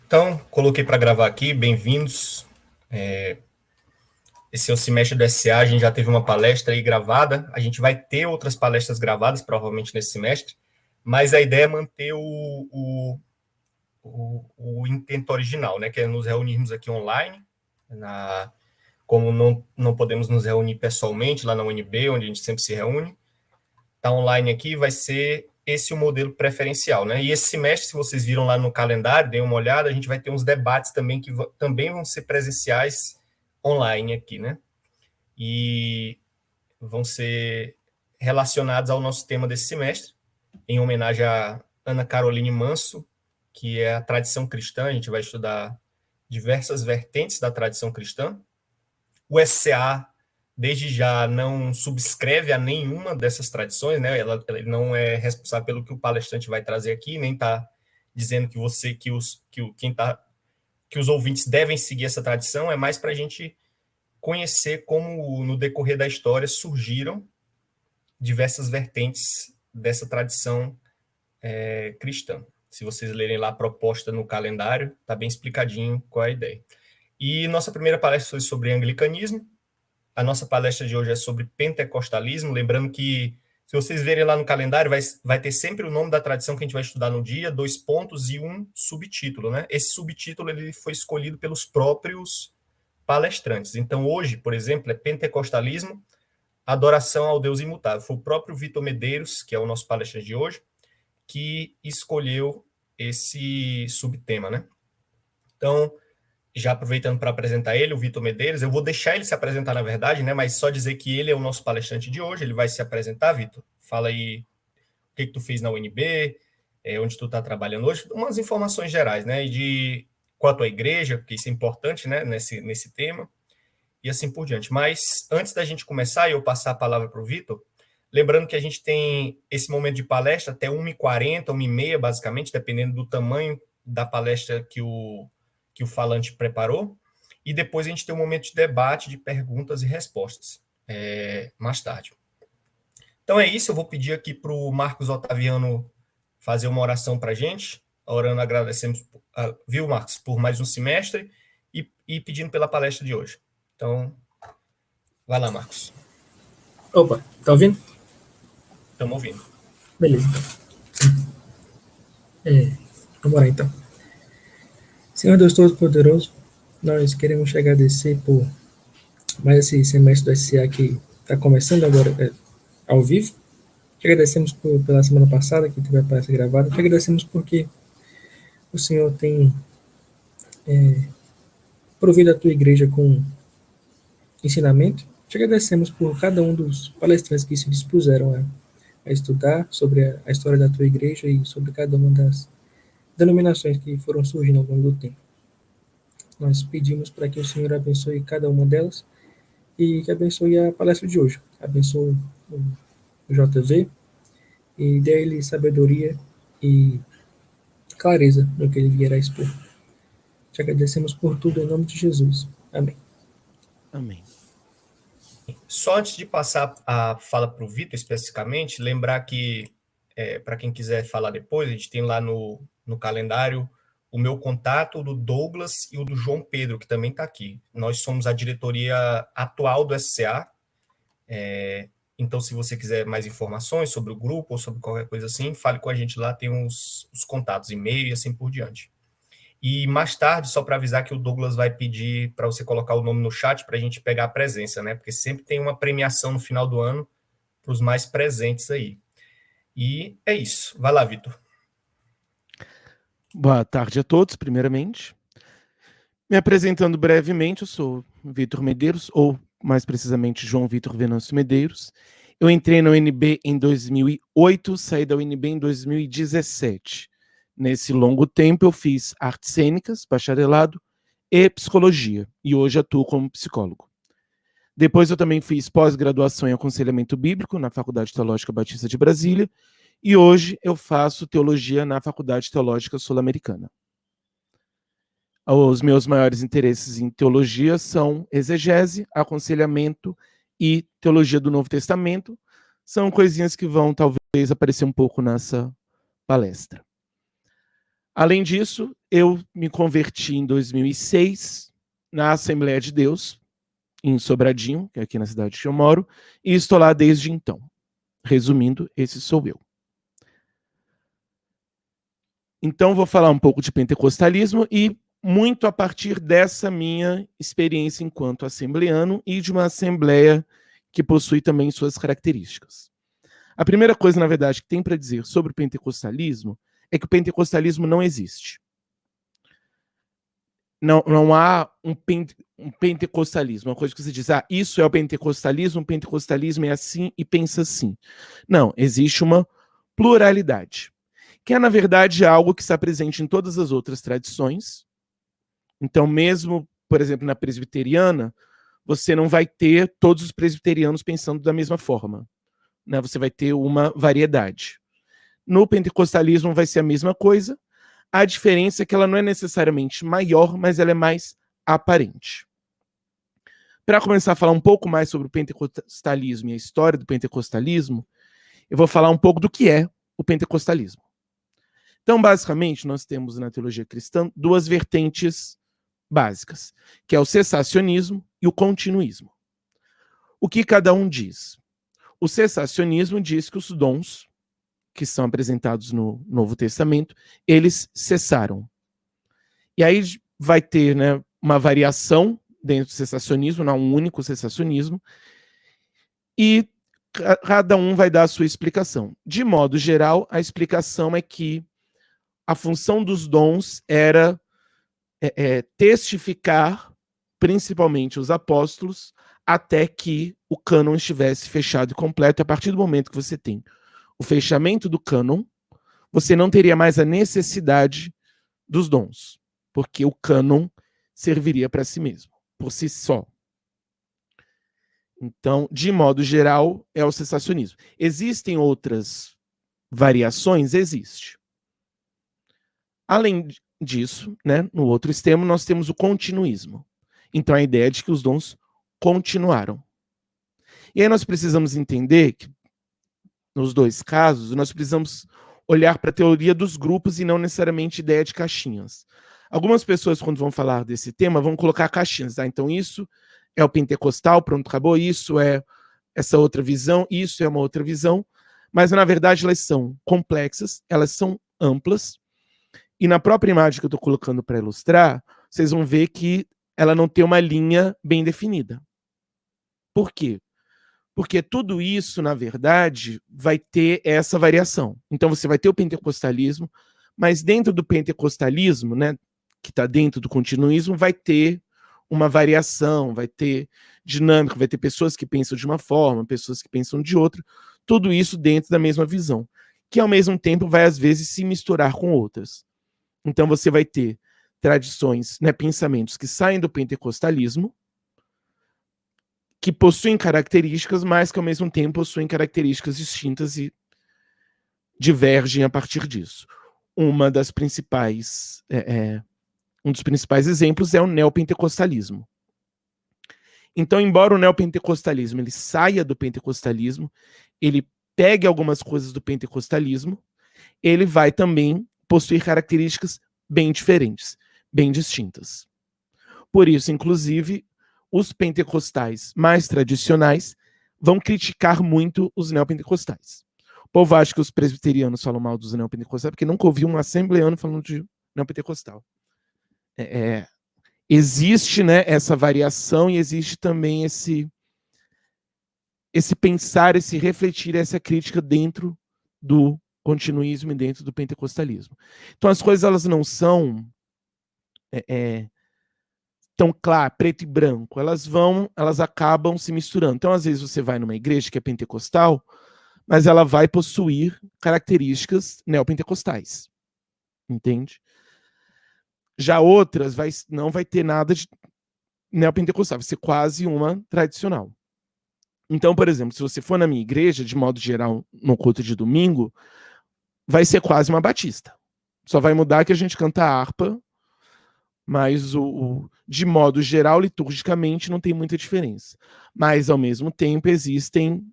Então, coloquei para gravar aqui, bem-vindos. Esse é o semestre do SA, a gente já teve uma palestra aí gravada, a gente vai ter outras palestras gravadas, provavelmente nesse semestre, mas a ideia é manter o intento original, né, que é nos reunirmos aqui online, como não podemos nos reunir pessoalmente lá na UNB, onde a gente sempre se reúne, está online aqui, vai ser esse o modelo preferencial, né? E esse semestre, se vocês viram lá no calendário, deem uma olhada, a gente vai ter uns debates também que também vão ser presenciais online aqui, né? E vão ser relacionados ao nosso tema desse semestre, em homenagem a Ana Caroline Manso, que é a tradição cristã. A gente vai estudar diversas vertentes da tradição cristã. O SCA, desde já, não subscreve a nenhuma dessas tradições, né? Ele não é responsável pelo que o palestrante vai trazer aqui, nem está dizendo que os ouvintes devem seguir essa tradição, é mais para a gente conhecer como, no decorrer da história, surgiram diversas vertentes dessa tradição cristã. Se vocês lerem lá a proposta no calendário, está bem explicadinho qual é a ideia. E nossa primeira palestra foi sobre anglicanismo. A nossa palestra de hoje é sobre pentecostalismo, lembrando que, se vocês verem lá no calendário, vai ter sempre o nome da tradição que a gente vai estudar no dia, 2 pontos e um subtítulo, né? Esse subtítulo ele foi escolhido pelos próprios palestrantes. Então, hoje, por exemplo, é pentecostalismo, adoração ao Deus imutável. Foi o próprio Vitor Medeiros, que é o nosso palestrante de hoje, que escolheu esse subtema, né? Então, já aproveitando para apresentar ele, o Vitor Medeiros, eu vou deixar ele se apresentar, na verdade, né? Mas só dizer que ele é o nosso palestrante de hoje, ele vai se apresentar, Vitor. Fala aí o que tu fez na UNB, onde tu está trabalhando hoje, umas informações gerais, né? E de qual a tua igreja, porque isso é importante, né? Nesse tema, e assim por diante. Mas antes da gente começar e eu passar a palavra para o Vitor, lembrando que a gente tem esse momento de palestra até 1h40, 1h30, basicamente, dependendo do tamanho da palestra que o falante preparou, e depois a gente tem um momento de debate, de perguntas e respostas, mais tarde. Então é isso, eu vou pedir aqui para o Marcos Otaviano fazer uma oração para a gente, orando, agradecemos, viu, Marcos, por mais um semestre, e pedindo pela palestra de hoje. Então, vai lá, Marcos. Opa, tá ouvindo? Estamos ouvindo. Beleza, então. Vamos lá, então. Senhor Deus Todo-Poderoso, nós queremos te agradecer por mais esse semestre do SCA que está começando agora ao vivo. Te agradecemos pela semana passada, que teve a palestra gravada. Te agradecemos porque o Senhor tem provido a tua igreja com ensinamento. Te agradecemos por cada um dos palestrantes que se dispuseram a estudar sobre a história da tua igreja e sobre cada uma das denominações que foram surgindo ao longo do tempo. Nós pedimos para que o Senhor abençoe cada uma delas e que abençoe a palestra de hoje. Abençoe o JV e dê a ele sabedoria e clareza no que ele vier a expor. Te agradecemos por tudo em nome de Jesus. Amém. Amém. Só antes de passar a fala para o Vitor especificamente, lembrar que, para quem quiser falar depois, a gente tem lá no calendário o meu contato, o do Douglas e o do João Pedro, que também está aqui. Nós somos a diretoria atual do SCA, então se você quiser mais informações sobre o grupo ou sobre qualquer coisa assim, fale com a gente lá, tem os contatos, e-mail e assim por diante. E mais tarde, só para avisar que o Douglas vai pedir para você colocar o nome no chat para a gente pegar a presença, né? Porque sempre tem uma premiação no final do ano para os mais presentes aí. E é isso. Vai lá, Vitor. Boa tarde a todos, primeiramente. Me apresentando brevemente, eu sou Vitor Medeiros, ou mais precisamente João Vitor Venâncio Medeiros. Eu entrei na UNB em 2008, saí da UNB em 2017. Nesse longo tempo eu fiz artes cênicas, bacharelado e psicologia, e hoje atuo como psicólogo. Depois eu também fiz pós-graduação em aconselhamento bíblico na Faculdade Teológica Batista de Brasília, e hoje eu faço teologia na Faculdade Teológica Sul-Americana. Os meus maiores interesses em teologia são exegese, aconselhamento e teologia do Novo Testamento. São coisinhas que vão talvez aparecer um pouco nessa palestra. Além disso, eu me converti em 2006 na Assembleia de Deus, em Sobradinho, que é aqui na cidade que eu moro, e estou lá desde então. Resumindo, esse sou eu. Então, vou falar um pouco de pentecostalismo e muito a partir dessa minha experiência enquanto assembleano e de uma assembleia que possui também suas características. A primeira coisa, na verdade, que tem para dizer sobre o pentecostalismo é que o pentecostalismo não existe. Não há um pentecostalismo, uma coisa que você diz, isso é o pentecostalismo é assim e pensa assim. Não, existe uma pluralidade, que é, na verdade, algo que está presente em todas as outras tradições. Então, mesmo, por exemplo, na presbiteriana, você não vai ter todos os presbiterianos pensando da mesma forma, né? Você vai ter uma variedade. No pentecostalismo vai ser a mesma coisa, a diferença é que ela não é necessariamente maior, mas ela é mais aparente. Para começar a falar um pouco mais sobre o pentecostalismo e a história do pentecostalismo, eu vou falar um pouco do que é o pentecostalismo. Então, basicamente, nós temos na teologia cristã duas vertentes básicas, que é o cessacionismo e o continuismo. O que cada um diz? O cessacionismo diz que os dons que são apresentados no Novo Testamento, eles cessaram. E aí vai ter, né, uma variação dentro do cessacionismo, não um único cessacionismo, e cada um vai dar a sua explicação. De modo geral, a explicação é que a função dos dons era testificar, principalmente os apóstolos, até que o cânon estivesse fechado e completo. A partir do momento que você tem o fechamento do cânon, você não teria mais a necessidade dos dons, porque o cânon serviria para si mesmo, por si só. Então, de modo geral, é o cessacionismo. Existem outras variações? Existe. Além disso, né, no outro extremo, nós temos o continuismo. Então, a ideia é de que os dons continuaram. E aí nós precisamos entender que, nos dois casos, nós precisamos olhar para a teoria dos grupos e não necessariamente ideia de caixinhas. Algumas pessoas, quando vão falar desse tema, vão colocar caixinhas. Então, isso é o pentecostal, pronto, acabou. Isso é essa outra visão, isso é uma outra visão. Mas, na verdade, elas são complexas, elas são amplas. E na própria imagem que eu estou colocando para ilustrar, vocês vão ver que ela não tem uma linha bem definida. Por quê? Porque tudo isso, na verdade, vai ter essa variação. Então, você vai ter o pentecostalismo, mas dentro do pentecostalismo, né, que está dentro do continuismo, vai ter uma variação, vai ter dinâmica, vai ter pessoas que pensam de uma forma, pessoas que pensam de outra, tudo isso dentro da mesma visão, que ao mesmo tempo vai, às vezes, se misturar com outras. Então, você vai ter tradições, né, pensamentos que saem do pentecostalismo, que possuem características, mas que ao mesmo tempo possuem características distintas e divergem a partir disso. Um dos principais exemplos é o neopentecostalismo. Então, embora o neopentecostalismo ele saia do pentecostalismo, ele pegue algumas coisas do pentecostalismo, ele vai também possuir características bem diferentes, bem distintas. Por isso, inclusive, os pentecostais mais tradicionais vão criticar muito os neopentecostais. O povo acha que os presbiterianos falam mal dos neopentecostais porque nunca ouviu um assembleano falando de neopentecostal. Existe, né, essa variação e existe também esse pensar, esse refletir, essa crítica dentro do continuismo e dentro do pentecostalismo. Então as coisas elas não são tão claro, preto e branco, elas acabam se misturando. Então, às vezes, você vai numa igreja que é pentecostal, mas ela vai possuir características neopentecostais. Entende? Já outras não vai ter nada de neopentecostal, vai ser quase uma tradicional. Então, por exemplo, se você for na minha igreja, de modo geral, no culto de domingo, vai ser quase uma batista. Só vai mudar que a gente canta harpa, mas de modo geral, liturgicamente, não tem muita diferença. Mas, ao mesmo tempo, existem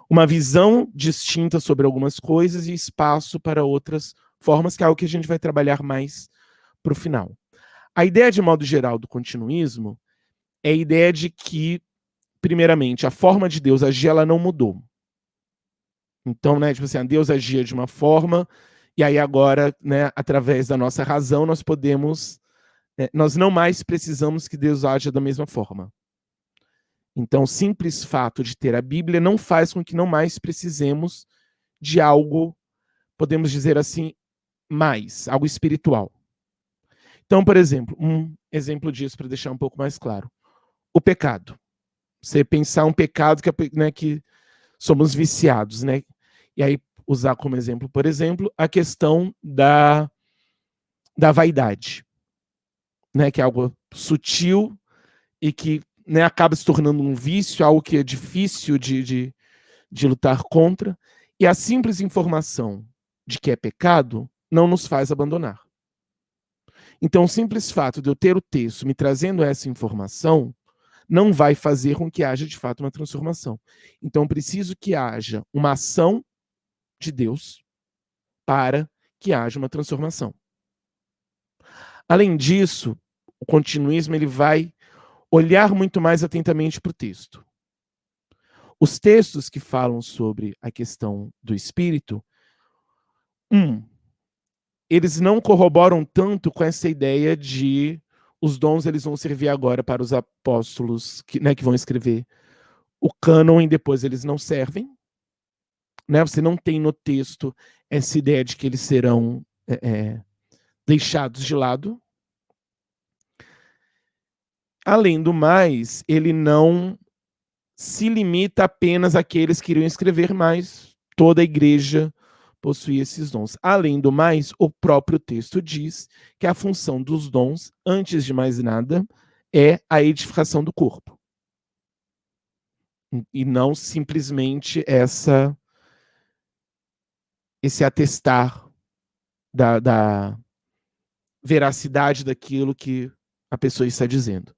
uma visão distinta sobre algumas coisas e espaço para outras formas, que é algo que a gente vai trabalhar mais para o final. A ideia, de modo geral, do continuismo é a ideia de que, primeiramente, a forma de Deus agir, ela não mudou. Então, né, tipo assim, Deus agia de uma forma, e aí agora, né, através da nossa razão, nós podemos, nós não mais precisamos que Deus aja da mesma forma. Então, o simples fato de ter a Bíblia não faz com que não mais precisemos de algo, podemos dizer assim, mais, algo espiritual. Então, por exemplo, um exemplo disso para deixar um pouco mais claro. O pecado. Você pensar um pecado né, que somos viciados, né? E aí usar como exemplo, por exemplo, a questão da vaidade, né? Que é algo sutil e que, né, acaba se tornando um vício, algo que é difícil de lutar contra. E a simples informação de que é pecado não nos faz abandonar. Então, o simples fato de eu ter o texto me trazendo essa informação não vai fazer com que haja, de fato, uma transformação. Então, preciso que haja uma ação de Deus para que haja uma transformação. Além disso, o continuismo ele vai olhar muito mais atentamente para o texto. Os textos que falam sobre a questão do Espírito, eles não corroboram tanto com essa ideia de os dons eles vão servir agora para os apóstolos que, né, que vão escrever o cânon e depois eles não servem. Né? Você não tem no texto essa ideia de que eles serão deixados de lado. Além do mais, ele não se limita apenas àqueles que iriam escrever, mas toda a igreja possuía esses dons. Além do mais, o próprio texto diz que a função dos dons, antes de mais nada, é a edificação do corpo. E não simplesmente esse atestar da veracidade daquilo que a pessoa está dizendo.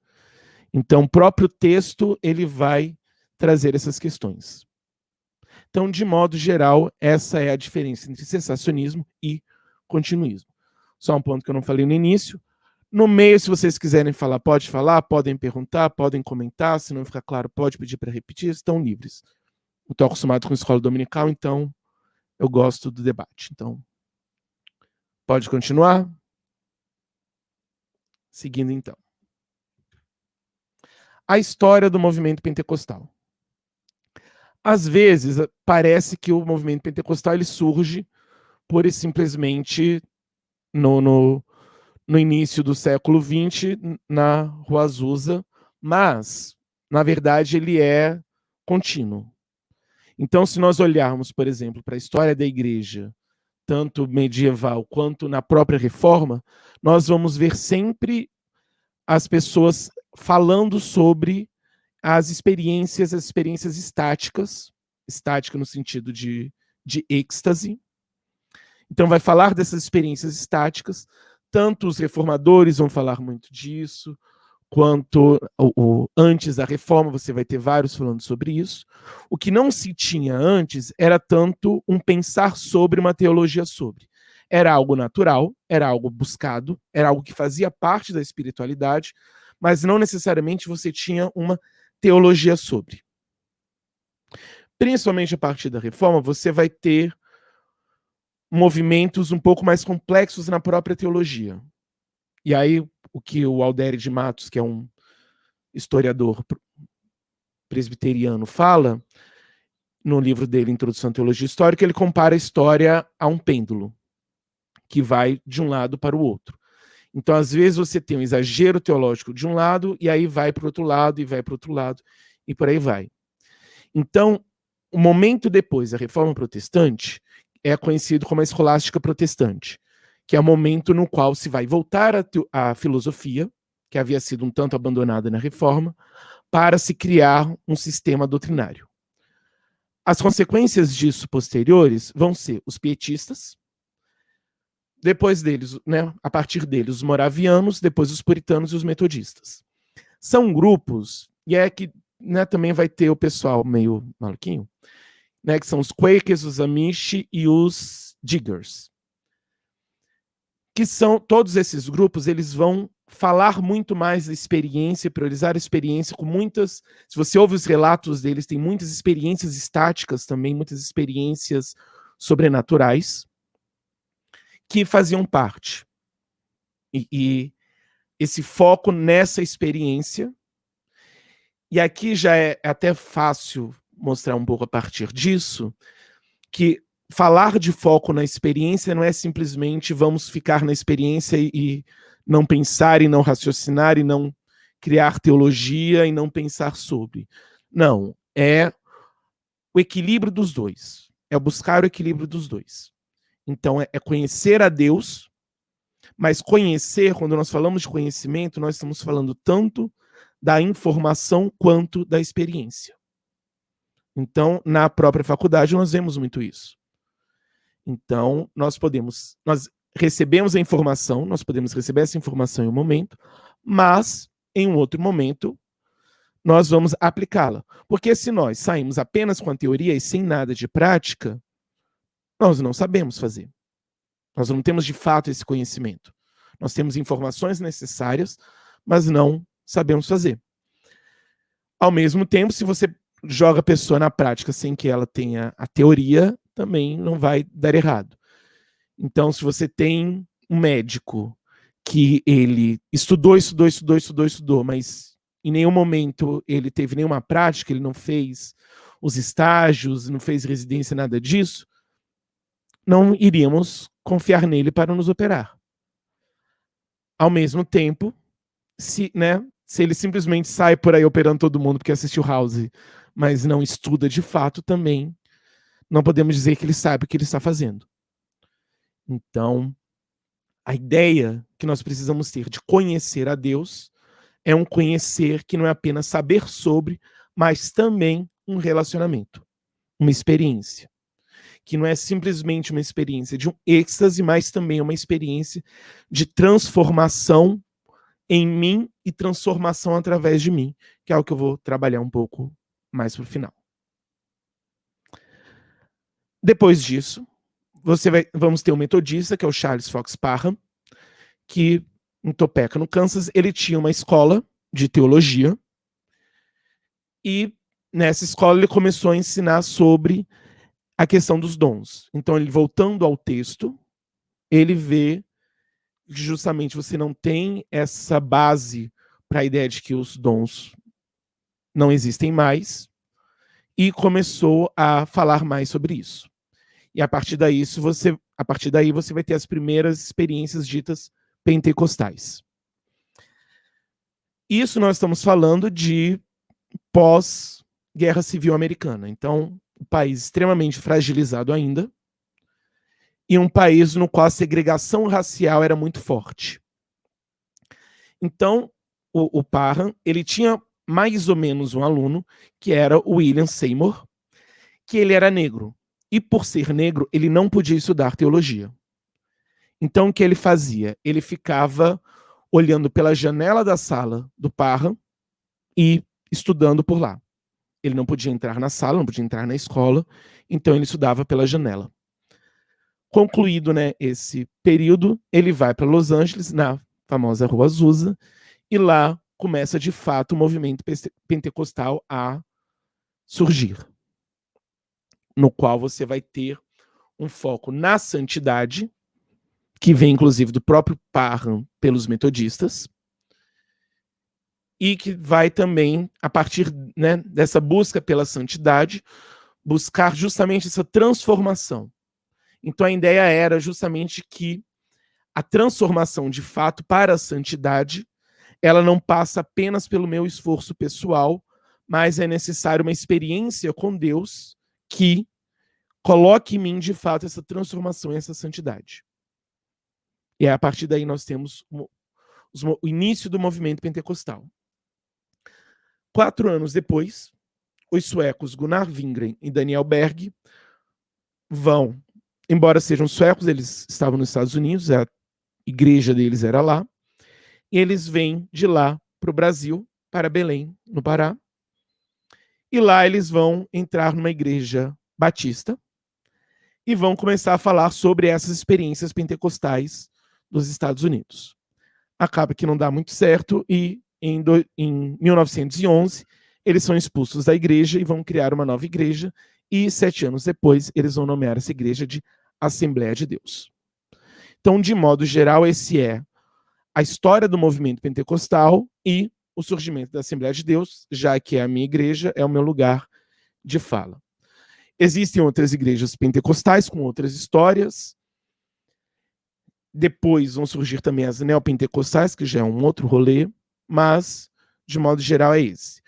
Então, o próprio texto ele vai trazer essas questões. Então, de modo geral, essa é a diferença entre cessacionismo e continuismo. Só um ponto que eu não falei no início. No meio, se vocês quiserem falar, pode falar, podem perguntar, podem comentar. Se não ficar claro, pode pedir para repetir, estão livres. Eu estou acostumado com escola dominical, então eu gosto do debate. Então, pode continuar? Seguindo, então. A história do movimento pentecostal. Às vezes, parece que o movimento pentecostal ele surge pura e simplesmente no início do século XX, na Rua Azusa, mas, na verdade, ele é contínuo. Então, se nós olharmos, por exemplo, para a história da igreja, tanto medieval quanto na própria reforma, nós vamos ver sempre as pessoas falando sobre as experiências estáticas, estática no sentido de êxtase. Então, vai falar dessas experiências estáticas, tanto os reformadores vão falar muito disso, quanto antes da reforma, você vai ter vários falando sobre isso. O que não se tinha antes era tanto um pensar sobre uma teologia sobre. Era algo natural, era algo buscado, era algo que fazia parte da espiritualidade, mas não necessariamente você tinha uma teologia sobre. Principalmente a partir da reforma, você vai ter movimentos um pouco mais complexos na própria teologia. E aí, o que o Alderi de Matos, que é um historiador presbiteriano, fala, no livro dele, Introdução à Teologia Histórica, ele compara a história a um pêndulo, que vai de um lado para o outro. Então, às vezes, você tem um exagero teológico de um lado, e aí vai para o outro lado, e vai para o outro lado, e por aí vai. Então, o momento depois da Reforma Protestante é conhecido como a Escolástica Protestante, que é o momento no qual se vai voltar à filosofia, que havia sido um tanto abandonada na Reforma, para se criar um sistema doutrinário. As consequências disso posteriores vão ser os pietistas, depois deles, né, a partir deles, os moravianos, depois os puritanos e os metodistas. São grupos, e é que, né, também vai ter o pessoal meio maluquinho, né, que são os Quakers, os Amish e os Diggers. que são todos esses grupos, eles vão falar muito mais da experiência, priorizar a experiência com muitas, se você ouve os relatos deles, tem muitas experiências estáticas também, muitas experiências sobrenaturais que faziam parte. E esse foco nessa experiência, e aqui já é até fácil mostrar um pouco a partir disso, que falar de foco na experiência não é simplesmente vamos ficar na experiência e não pensar e não raciocinar e não criar teologia e não pensar sobre. Não, é o equilíbrio dos dois. É buscar o equilíbrio dos dois. Então é conhecer a Deus, mas conhecer, quando nós falamos de conhecimento, nós estamos falando tanto da informação quanto da experiência. Então, na própria faculdade, nós vemos muito isso. Então, nós recebemos a informação, nós podemos receber essa informação em um momento, mas, em um outro momento, nós vamos aplicá-la. Porque se nós saímos apenas com a teoria e sem nada de prática, nós não sabemos fazer. Nós não temos, de fato, esse conhecimento. Nós temos informações necessárias, mas não sabemos fazer. Ao mesmo tempo, se você joga a pessoa na prática sem que ela tenha a teoria, também não vai dar errado. Então, se você tem um médico que ele estudou, mas em nenhum momento ele teve nenhuma prática, ele não fez os estágios, não fez residência, nada disso, não iríamos confiar nele para nos operar. Ao mesmo tempo, se ele simplesmente sai por aí operando todo mundo porque assistiu House, mas não estuda de fato, também não podemos dizer que ele sabe o que ele está fazendo. Então, a ideia que nós precisamos ter de conhecer a Deus é um conhecer que não é apenas saber sobre, mas também um relacionamento, uma experiência. Que não é simplesmente uma experiência de um êxtase, mas também uma experiência de transformação em mim e transformação através de mim, que é o que eu vou trabalhar um pouco mais para o final. Depois disso, vamos ter um metodista, que é o Charles Fox Parham, que em Topeka, no Kansas, ele tinha uma escola de teologia, e nessa escola ele começou a ensinar sobre a questão dos dons. Então, ele, voltando ao texto, ele vê que justamente você não tem essa base para a ideia de que os dons não existem mais, e começou a falar mais sobre isso. E a partir daí você vai ter as primeiras experiências ditas pentecostais. Isso nós estamos falando de pós-Guerra Civil Americana. Então, um país extremamente fragilizado ainda, e um país no qual a segregação racial era muito forte. Então, o Parham, ele tinha mais ou menos um aluno, que era o William Seymour, que ele era negro. E por ser negro, ele não podia estudar teologia. Então, o que ele fazia? Ele ficava olhando pela janela da sala do Parham e estudando por lá. Ele não podia entrar na sala, não podia entrar na escola, então ele estudava pela janela. Concluído, esse período, ele vai para Los Angeles, na famosa Rua Azusa, e lá começa de fato o movimento pentecostal a surgir, no qual você vai ter um foco na santidade, que vem inclusive do próprio Parham pelos metodistas, e que vai também, a partir dessa busca pela santidade, buscar justamente essa transformação. Então a ideia era justamente que a transformação de fato para a santidade, ela não passa apenas pelo meu esforço pessoal, mas é necessário uma experiência com Deus que coloque em mim de fato essa transformação e essa santidade. E a partir daí nós temos o início do movimento pentecostal. 4 anos depois, os suecos Gunnar Wingren e Daniel Berg vão, embora sejam suecos, eles estavam nos Estados Unidos, a igreja deles era lá, e eles vêm de lá para o Brasil, para Belém, no Pará, e lá eles vão entrar numa igreja batista e vão começar a falar sobre essas experiências pentecostais dos Estados Unidos. Acaba que não dá muito certo e em 1911 eles são expulsos da igreja e vão criar uma nova igreja e 7 anos depois eles vão nomear essa igreja de Assembleia de Deus. Então, de modo geral, esse é a história do movimento pentecostal e o surgimento da Assembleia de Deus, já que é a minha igreja, é o meu lugar de fala. Existem outras igrejas pentecostais com outras histórias. Depois vão surgir também as neopentecostais, que já é um outro rolê, mas, de modo geral, é esse.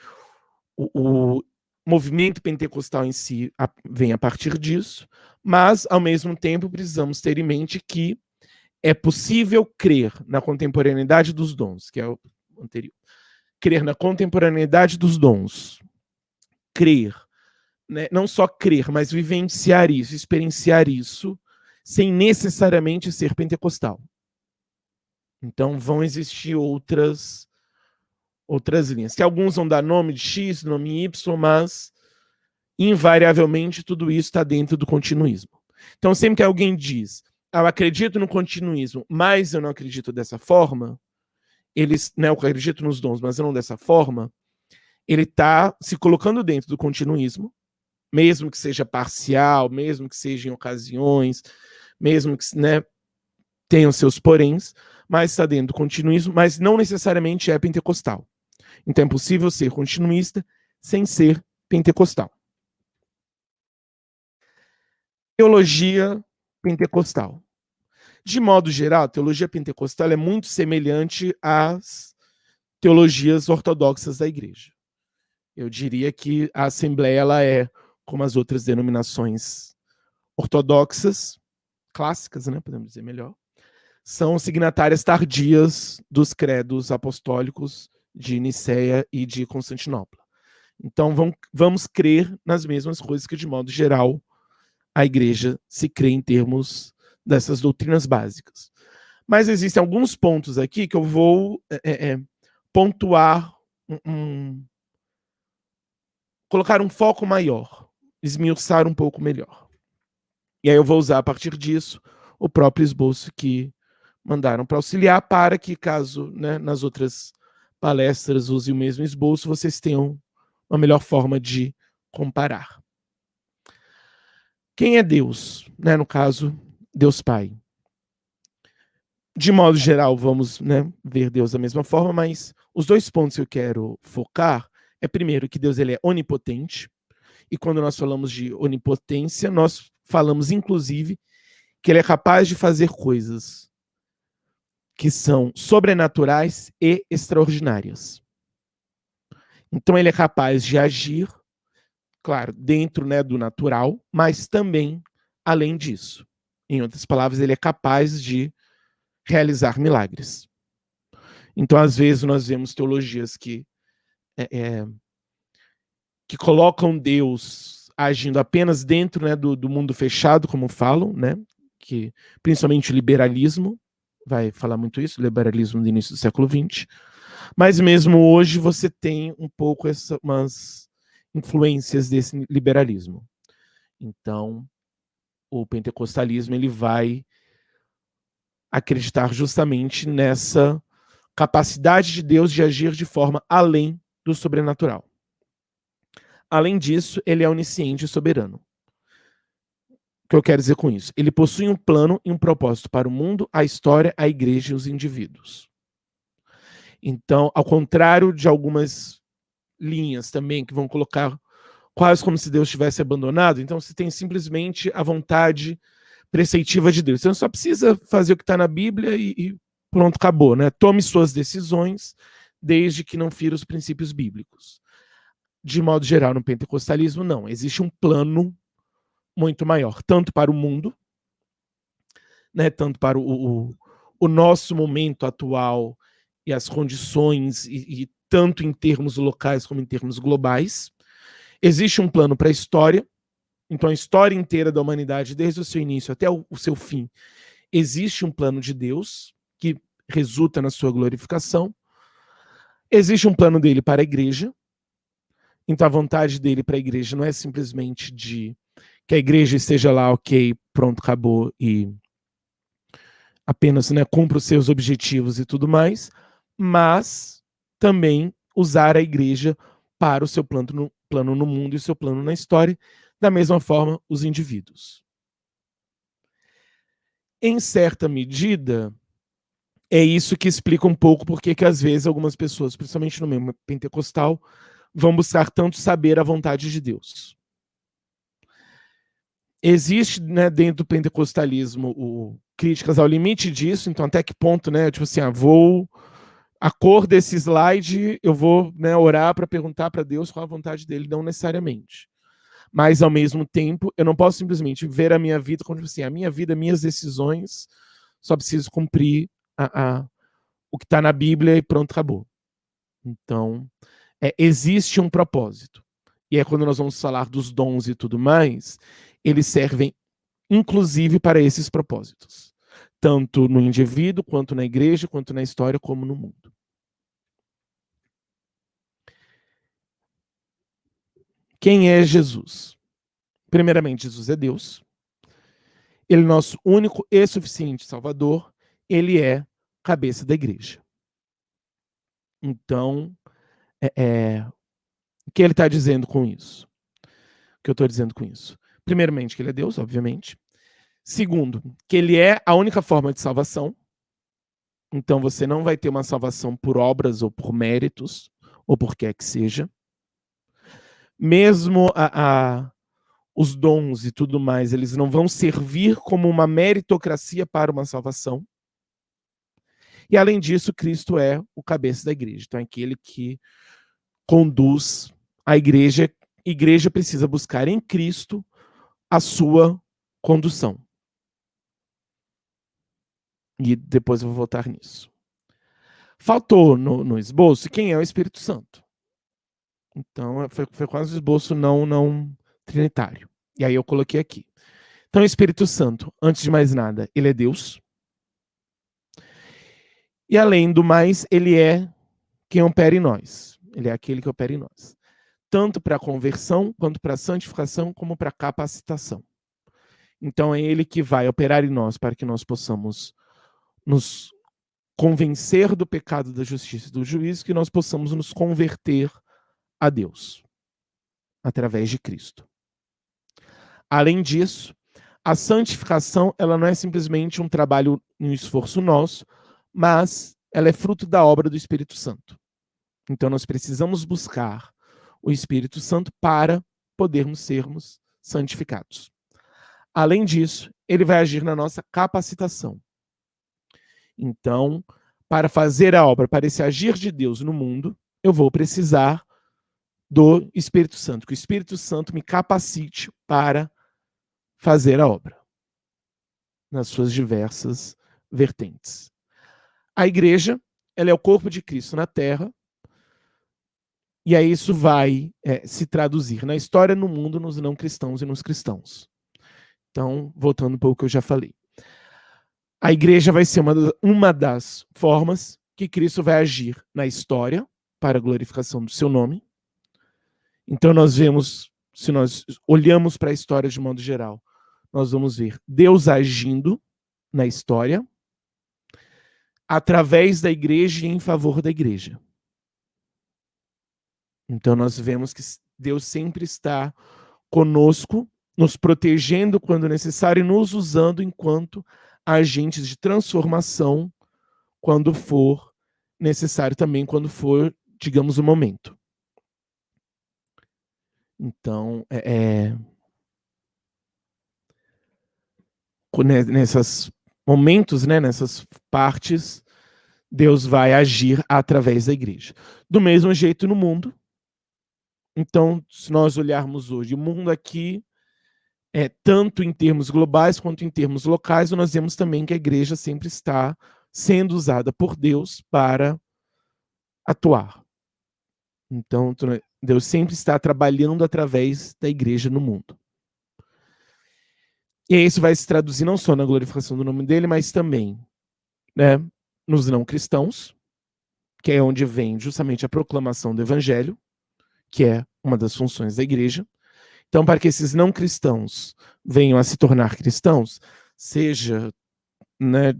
O movimento pentecostal em si vem a partir disso, mas, ao mesmo tempo, precisamos ter em mente que é possível crer na contemporaneidade dos dons, que é o anterior. Crer na contemporaneidade dos dons. Crer, né? Não só crer, mas vivenciar isso, experienciar isso, sem necessariamente ser pentecostal. Então vão existir outras linhas. Que alguns vão dar nome de X, nome Y, mas invariavelmente tudo isso está dentro do continuismo. Então sempre que alguém diz, eu acredito no continuismo, mas eu não acredito dessa forma, eu acredito nos dons, mas eu não dessa forma, ele está se colocando dentro do continuismo, mesmo que seja parcial, mesmo que seja em ocasiões, mesmo que, né, tenham seus poréns, mas está dentro do continuismo, mas não necessariamente é pentecostal. Então é possível ser continuista sem ser pentecostal. Teologia pentecostal. De modo geral, a teologia pentecostal é muito semelhante às teologias ortodoxas da igreja. Eu diria que a Assembleia ela é, como as outras denominações ortodoxas, clássicas, né, podemos dizer melhor, são signatárias tardias dos credos apostólicos de Niceia e de Constantinopla. Então vamos crer nas mesmas coisas que, de modo geral, a igreja se crê em termos dessas doutrinas básicas. Mas existem alguns pontos aqui que eu vou pontuar, colocar um foco maior, esmiuçar um pouco melhor. E aí eu vou usar, a partir disso, o próprio esboço que mandaram para auxiliar, para que, caso, né, nas outras palestras use o mesmo esboço, vocês tenham uma melhor forma de comparar. Quem é Deus? Né, no caso, Deus Pai. De modo geral, vamos, né, ver Deus da mesma forma, mas os 2 pontos que eu quero focar é, primeiro, que Deus ele é onipotente, e quando nós falamos de onipotência, nós falamos, inclusive, que ele é capaz de fazer coisas que são sobrenaturais e extraordinárias. Então ele é capaz de agir, claro, dentro, né, do natural, mas também além disso. Em outras palavras, ele é capaz de realizar milagres. Então, às vezes, nós vemos teologias que colocam Deus agindo apenas dentro, né, do mundo fechado, como falam, né, que principalmente o liberalismo vai falar muito isso, o liberalismo do início do século XX. Mas mesmo hoje você tem um pouco umas influências desse liberalismo. Então, o pentecostalismo ele vai acreditar justamente nessa capacidade de Deus de agir de forma além do sobrenatural. Além disso, ele é onisciente e soberano. O que eu quero dizer com isso? Ele possui um plano e um propósito para o mundo, a história, a igreja e os indivíduos. Então, ao contrário de algumas linhas também que vão colocar quase como se Deus tivesse abandonado, então você tem simplesmente a vontade preceitiva de Deus. Você não só precisa fazer o que está na Bíblia e pronto, acabou, né? Tome suas decisões desde que não fira os princípios bíblicos. De modo geral, no pentecostalismo, não. Existe um plano muito maior, tanto para o mundo, né, tanto para o nosso momento atual e as condições, e tanto em termos locais como em termos globais. Existe um plano para a história, então a história inteira da humanidade, desde o seu início até o seu fim, existe um plano de Deus que resulta na sua glorificação. Existe um plano dele para a igreja, então a vontade dele para a igreja não é simplesmente de que a igreja esteja lá, ok, pronto, acabou, e apenas, né, cumpra os seus objetivos e tudo mais, mas também usar a igreja para o seu plano no mundo e o seu plano na história, da mesma forma os indivíduos. Em certa medida, é isso que explica um pouco porque que às vezes algumas pessoas, principalmente no meio pentecostal, vão buscar tanto saber a vontade de Deus. Existe, né, dentro do pentecostalismo críticas ao limite disso, então até que ponto, né, tipo assim, a cor desse slide, eu vou, né, orar para perguntar para Deus qual a vontade dele, não necessariamente. Mas, ao mesmo tempo, eu não posso simplesmente ver a minha vida como assim, a minha vida, minhas decisões, só preciso cumprir o que está na Bíblia e pronto, acabou. Então, existe um propósito. E é quando nós vamos falar dos dons e tudo mais, eles servem, inclusive, para esses propósitos. Tanto no indivíduo, quanto na igreja, quanto na história, como no mundo. Quem é Jesus? Primeiramente, Jesus é Deus. Ele é nosso único e suficiente Salvador. Ele é cabeça da igreja. Então, o que ele está dizendo com isso? O que eu estou dizendo com isso? Primeiramente, que ele é Deus, obviamente. Segundo, que ele é a única forma de salvação. Então, você não vai ter uma salvação por obras ou por méritos, ou por quer que seja. Mesmo os dons e tudo mais, eles não vão servir como uma meritocracia para uma salvação. E, além disso, Cristo é o cabeça da igreja. Então, é aquele que conduz a igreja. A igreja precisa buscar em Cristo a sua condução. E depois eu vou voltar nisso. Faltou no esboço quem é o Espírito Santo. Então, foi quase um esboço não trinitário. E aí eu coloquei aqui. Então, o Espírito Santo, antes de mais nada, ele é Deus. E além do mais, ele é quem opera em nós. Ele é aquele que opera em nós. Tanto para a conversão, quanto para a santificação, como para a capacitação. Então, é ele que vai operar em nós para que nós possamos nos convencer do pecado, da justiça e do juízo, que nós possamos nos converter a Deus, através de Cristo. Além disso, a santificação, ela não é simplesmente um trabalho, um esforço nosso, mas ela é fruto da obra do Espírito Santo. Então, nós precisamos buscar o Espírito Santo para podermos sermos santificados. Além disso, ele vai agir na nossa capacitação. Então, para fazer a obra, para esse agir de Deus no mundo, eu vou precisar do Espírito Santo, que o Espírito Santo me capacite para fazer a obra, nas suas diversas vertentes. A igreja, ela é o corpo de Cristo na Terra, e aí isso vai se traduzir na história, no mundo, nos não cristãos e nos cristãos. Então, voltando um pouco ao que eu já falei. A igreja vai ser uma das formas que Cristo vai agir na história para a glorificação do seu nome. Então nós vemos, se nós olhamos para a história de modo geral, nós vamos ver Deus agindo na história através da igreja e em favor da igreja. Então nós vemos que Deus sempre está conosco, nos protegendo quando necessário e nos usando enquanto agentes de transformação quando for necessário também, quando for, digamos, o momento. Então, nesses momentos, né, nessas partes, Deus vai agir através da igreja. Do mesmo jeito no mundo. Então, se nós olharmos hoje, o mundo aqui, tanto em termos globais quanto em termos locais, nós vemos também que a igreja sempre está sendo usada por Deus para atuar. Então, Deus sempre está trabalhando através da igreja no mundo. E isso vai se traduzir não só na glorificação do nome dele, mas também, né, nos não cristãos, que é onde vem justamente a proclamação do evangelho, que é uma das funções da igreja. Então, para que esses não cristãos venham a se tornar cristãos, seja, né,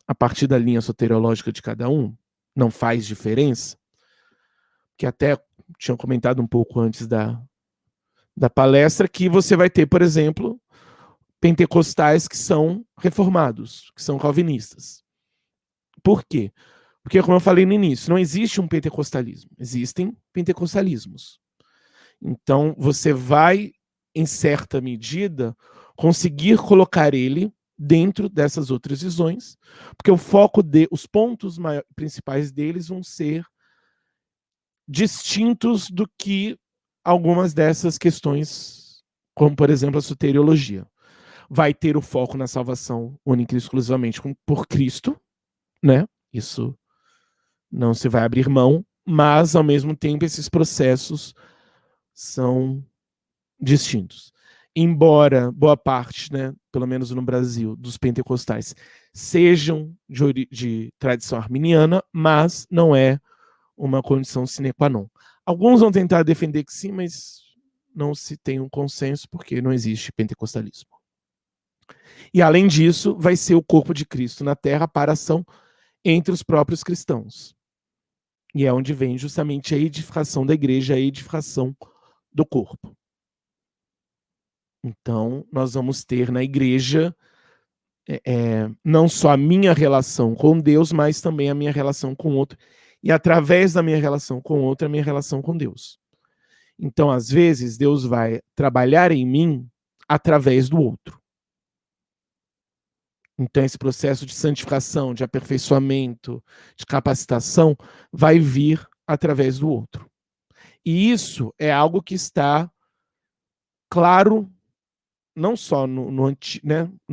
a partir da linha soteriológica de cada um, não faz diferença, que até tinha comentado um pouco antes da palestra, que você vai ter, por exemplo, pentecostais que são reformados, que são calvinistas. Por quê? Porque, como eu falei no início, não existe um pentecostalismo, existem pentecostalismos. Então, você vai, em certa medida, conseguir colocar ele dentro dessas outras visões, porque o foco os pontos principais deles vão ser distintos do que algumas dessas questões, como, por exemplo, a soteriologia. Vai ter o foco na salvação única e exclusivamente por Cristo, né? Isso não se vai abrir mão, mas, ao mesmo tempo, esses processos são distintos. Embora boa parte, né, pelo menos no Brasil, dos pentecostais sejam de tradição arminiana, mas não é uma condição sine qua non. Alguns vão tentar defender que sim, mas não se tem um consenso porque não existe pentecostalismo. E, além disso, vai ser o corpo de Cristo na terra para ação entre os próprios cristãos. E é onde vem justamente a edificação da igreja, a edificação do corpo. Então, nós vamos ter na igreja não só a minha relação com Deus, mas também a minha relação com o outro. E através da minha relação com o outro, a minha relação com Deus. Então, às vezes, Deus vai trabalhar em mim através do outro. Então, esse processo de santificação, de aperfeiçoamento, de capacitação, vai vir através do outro. E isso é algo que está claro, não só no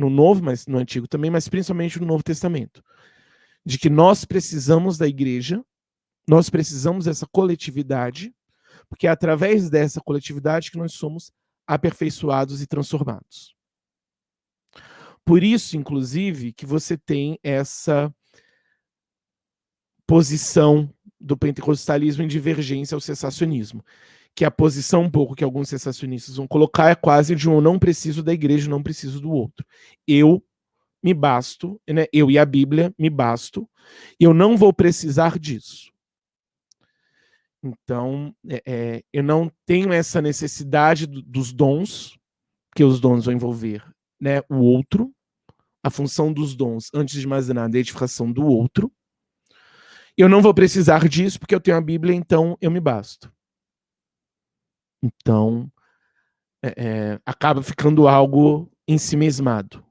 Novo, mas no Antigo também, mas principalmente no Novo Testamento. De que nós precisamos da igreja, nós precisamos dessa coletividade, porque é através dessa coletividade que nós somos aperfeiçoados e transformados. Por isso, inclusive, que você tem essa posição do pentecostalismo em divergência ao cessacionismo, que é a posição um pouco que alguns cessacionistas vão colocar é quase de um eu não preciso da igreja, não preciso do outro. Eu me basto, né? Eu e a Bíblia me basto, e eu não vou precisar disso. Então, eu não tenho essa necessidade dos dons, porque os dons vão envolver, né, o outro. A função dos dons, antes de mais nada, é a edificação do outro. Eu não vou precisar disso, porque eu tenho a Bíblia, então eu me basto. Então, acaba ficando algo ensimesmado.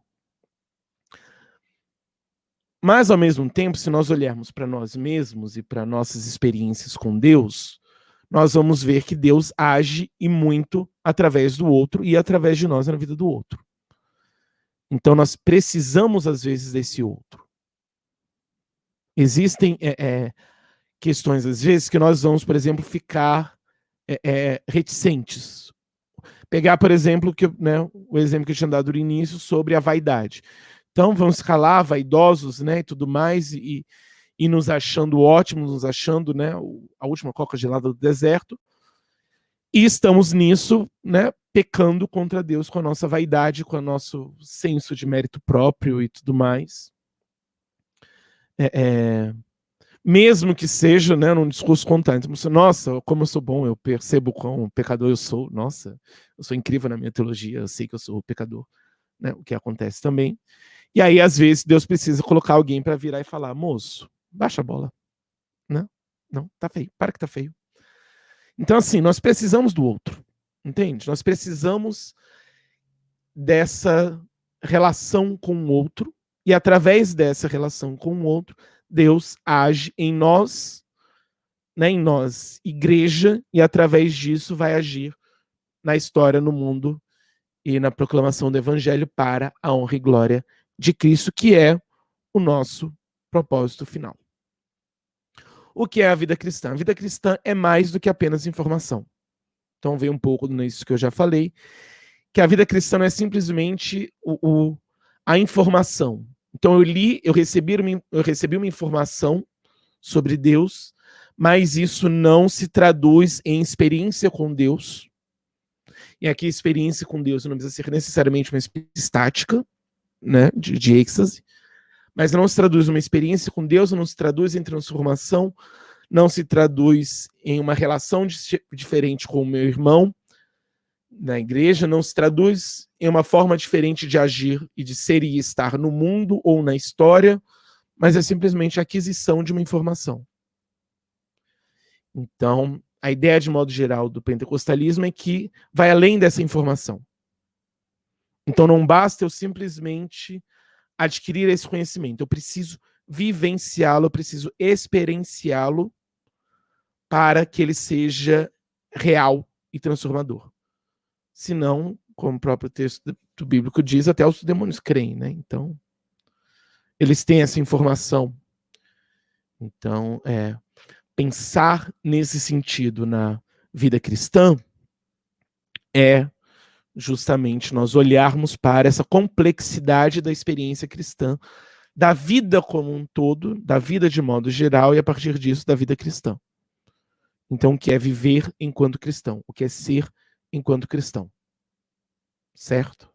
Mas, ao mesmo tempo, se nós olharmos para nós mesmos e para nossas experiências com Deus, nós vamos ver que Deus age e muito através do outro e através de nós na vida do outro. Então, nós precisamos, às vezes, desse outro. Existem questões, às vezes, que nós vamos, por exemplo, ficar reticentes. Pegar, por exemplo, o exemplo que eu tinha dado no início sobre a vaidade. Então, vamos ficar lá, vaidosos, né, e tudo mais, e nos achando ótimos, nos achando, né, a última coca gelada do deserto. E estamos nisso, né, pecando contra Deus com a nossa vaidade, com o nosso senso de mérito próprio e tudo mais. Mesmo que seja, né, num discurso contrário. Nossa, como eu sou bom, eu percebo quão pecador eu sou. Nossa, eu sou incrível na minha teologia, eu sei que eu sou pecador. Né, o que acontece também. E aí, às vezes, Deus precisa colocar alguém para virar e falar, moço, baixa a bola. Né? Não, tá feio, para que tá feio. Então, assim, nós precisamos do outro, entende? Nós precisamos dessa relação com o outro, e através dessa relação com o outro, Deus age em nós, né, em nós, igreja, e através disso vai agir na história, no mundo, e na proclamação do Evangelho para a honra e glória de Cristo, que é o nosso propósito final. O que é a vida cristã? A vida cristã é mais do que apenas informação. Então vem um pouco nisso que eu já falei, que a vida cristã não é simplesmente a informação. Então eu recebi uma informação sobre Deus, mas isso não se traduz em experiência com Deus. E aqui a experiência com Deus não precisa ser necessariamente uma experiência estática, né, de êxtase, mas não se traduz uma experiência com Deus, não se traduz em transformação, não se traduz em uma relação diferente com o meu irmão na igreja, não se traduz em uma forma diferente de agir e de ser e estar no mundo ou na história, mas é simplesmente a aquisição de uma informação. Então, a ideia de modo geral do pentecostalismo é que vai além dessa informação. Então não basta eu simplesmente adquirir esse conhecimento, eu preciso vivenciá-lo, eu preciso experienciá-lo para que ele seja real e transformador. Senão, como o próprio texto do bíblico diz, até os demônios creem, né? Então, eles têm essa informação. Então, pensar nesse sentido na vida cristã é justamente nós olharmos para essa complexidade da experiência cristã, da vida como um todo, da vida de modo geral, e a partir disso, da vida cristã. Então, o que é viver enquanto cristão? O que é ser enquanto cristão? Certo?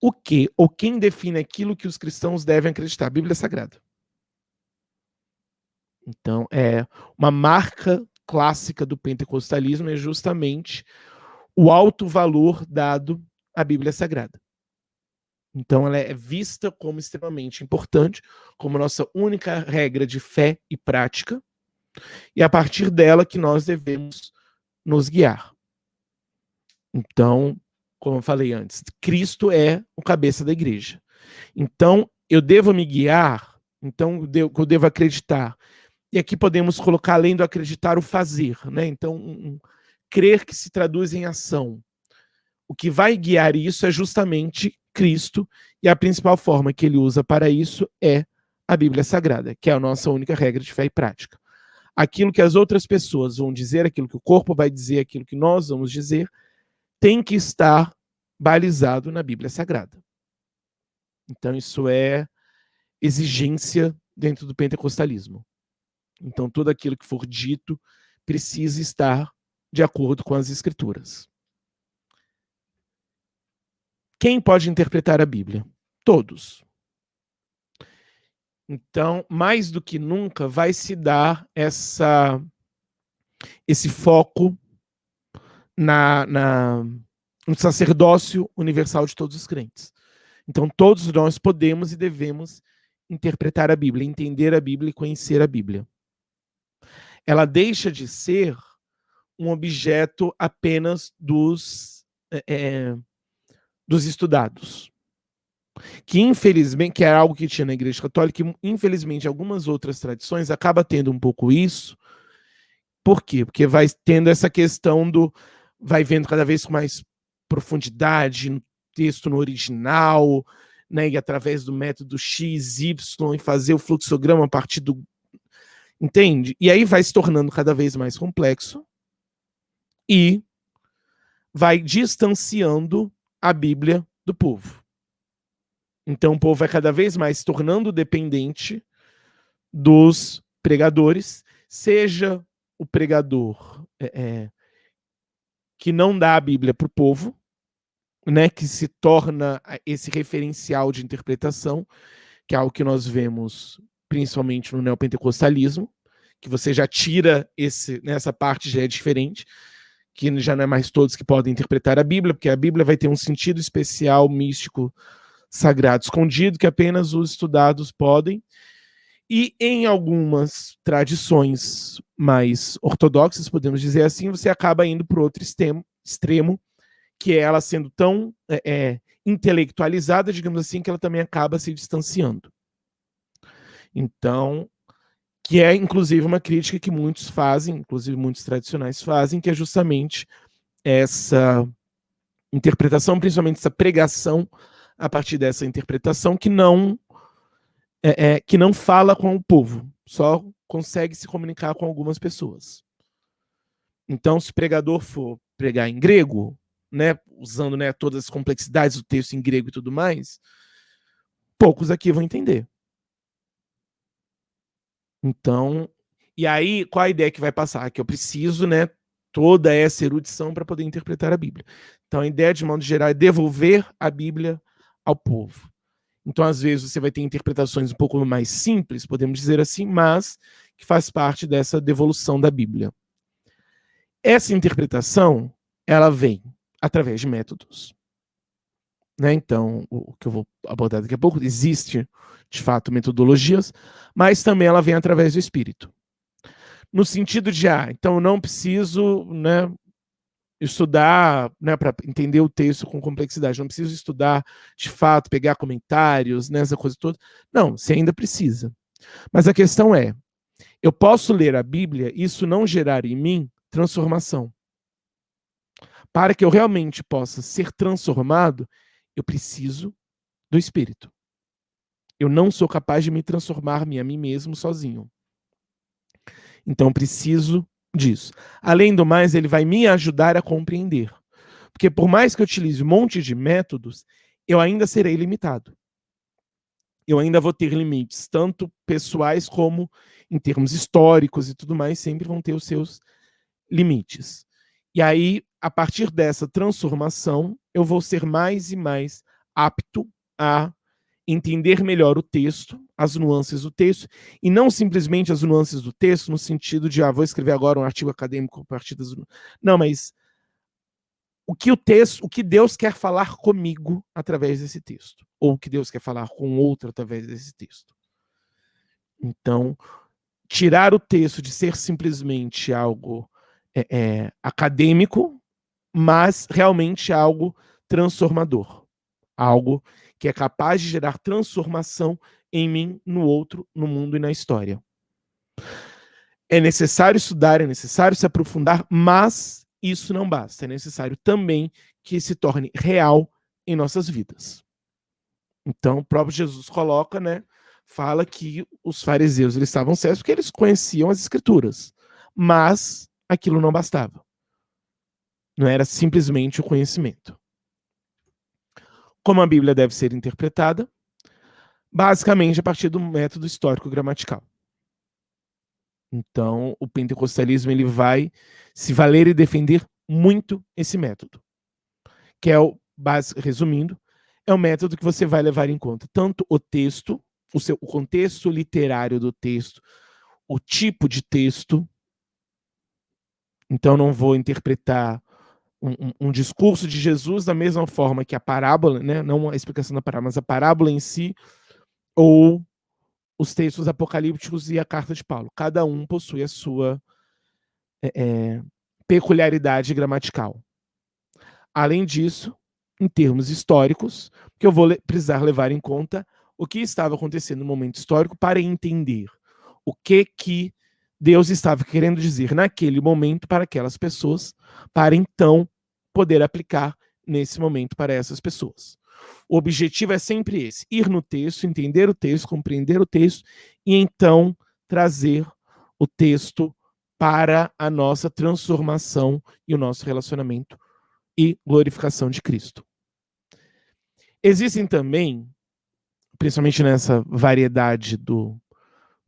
O que ou quem define aquilo que os cristãos devem acreditar? A Bíblia Sagrada. Então, uma marca clássica do pentecostalismo é justamente o alto valor dado à Bíblia Sagrada. Então, ela é vista como extremamente importante, como nossa única regra de fé e prática, e a partir dela que nós devemos nos guiar. Então, como eu falei antes, Cristo é o cabeça da igreja. Então, eu devo me guiar, então eu devo acreditar. E aqui podemos colocar, além do acreditar, o fazer, né? Então, crer que se traduz em ação. O que vai guiar isso é justamente Cristo, e a principal forma que ele usa para isso é a Bíblia Sagrada, que é a nossa única regra de fé e prática. Aquilo que as outras pessoas vão dizer, aquilo que o corpo vai dizer, aquilo que nós vamos dizer, tem que estar balizado na Bíblia Sagrada. Então, isso é exigência dentro do pentecostalismo. Então, tudo aquilo que for dito precisa estar de acordo com as Escrituras. Quem pode interpretar a Bíblia? Todos. Então, mais do que nunca, vai se dar esse foco no sacerdócio universal de todos os crentes. Então, todos nós podemos e devemos interpretar a Bíblia, entender a Bíblia e conhecer a Bíblia. Ela deixa de ser um objeto apenas dos estudados. Que, infelizmente, que era algo que tinha na Igreja Católica, que, infelizmente, algumas outras tradições acaba tendo um pouco isso. Por quê? Porque vai tendo essa questão vai vendo cada vez com mais profundidade no texto, no original, né, e através do método X, Y, e fazer o fluxograma a partir do... Entende? E aí vai se tornando cada vez mais complexo e vai distanciando a Bíblia do povo. Então o povo vai cada vez mais se tornando dependente dos pregadores, seja o pregador que não dá a Bíblia para o povo, né, que se torna esse referencial de interpretação, que é algo que nós vemos principalmente no neopentecostalismo, que você já tira nessa parte já é diferente, que já não é mais todos que podem interpretar a Bíblia, porque a Bíblia vai ter um sentido especial, místico, sagrado, escondido, que apenas os estudados podem. E em algumas tradições mais ortodoxas, podemos dizer assim, você acaba indo para o outro extremo, que é ela sendo tão intelectualizada, digamos assim, que ela também acaba se distanciando. Então, que é inclusive uma crítica que muitos fazem, inclusive muitos tradicionais fazem, que é justamente essa interpretação, principalmente essa pregação a partir dessa interpretação que não fala com o povo, só consegue se comunicar com algumas pessoas. Então, se o pregador for pregar em grego, né, usando, né, todas as complexidades do texto em grego e tudo mais, poucos aqui vão entender. Então, e aí, qual a ideia que vai passar? Que eu preciso, né, toda essa erudição para poder interpretar a Bíblia. Então, a ideia, de modo geral, é devolver a Bíblia ao povo. Então, às vezes, você vai ter interpretações um pouco mais simples, podemos dizer assim, mas que faz parte dessa devolução da Bíblia. Essa interpretação, ela vem através de métodos. Né? Então, o que eu vou abordar daqui a pouco, existe, de fato, metodologias, mas também ela vem através do Espírito. No sentido de, então eu não preciso, né, estudar, né, para entender o texto com complexidade, não preciso estudar, de fato, pegar comentários, né, essa coisa toda. Não, você ainda precisa. Mas a questão é, eu posso ler a Bíblia e isso não gerar em mim transformação. Para que eu realmente possa ser transformado, eu preciso do Espírito. Eu não sou capaz de me transformar a mim mesmo sozinho. Então, preciso disso. Além do mais, ele vai me ajudar a compreender. Porque por mais que eu utilize um monte de métodos, eu ainda serei limitado. Eu ainda vou ter limites, tanto pessoais como em termos históricos e tudo mais, sempre vão ter os seus limites. E aí, a partir dessa transformação, eu vou ser mais e mais apto a entender melhor o texto, as nuances do texto, e não simplesmente as nuances do texto no sentido de, vou escrever agora um artigo acadêmico a partir das... Não, mas o que Deus quer falar comigo através desse texto, ou o que Deus quer falar com outro através desse texto. Então, tirar o texto de ser simplesmente algo acadêmico, mas realmente algo transformador, algo que é capaz de gerar transformação em mim, no outro, no mundo e na história. É necessário estudar, é necessário se aprofundar, mas isso não basta. É necessário também que se torne real em nossas vidas. Então, o próprio Jesus coloca, né, fala que os fariseus eles estavam cegos porque eles conheciam as escrituras, mas aquilo não bastava. Não era simplesmente o conhecimento. Como a Bíblia deve ser interpretada? Basicamente a partir do método histórico-gramatical. Então, o pentecostalismo ele vai se valer e defender muito esse método, que é resumindo, é o método que você vai levar em conta tanto o texto, o contexto literário do texto, o tipo de texto. Então, não vou interpretar um discurso de Jesus da mesma forma que a parábola, né? Não a explicação da parábola, mas a parábola em si, ou os textos apocalípticos e a carta de Paulo. Cada um possui a sua peculiaridade gramatical. Além disso, em termos históricos, que eu vou precisar levar em conta o que estava acontecendo no momento histórico para entender o que Deus estava querendo dizer naquele momento para aquelas pessoas, para então poder aplicar nesse momento para essas pessoas. O objetivo é sempre esse, ir no texto, entender o texto, compreender o texto e então trazer o texto para a nossa transformação e o nosso relacionamento e glorificação de Cristo. Existem também, principalmente nessa variedade do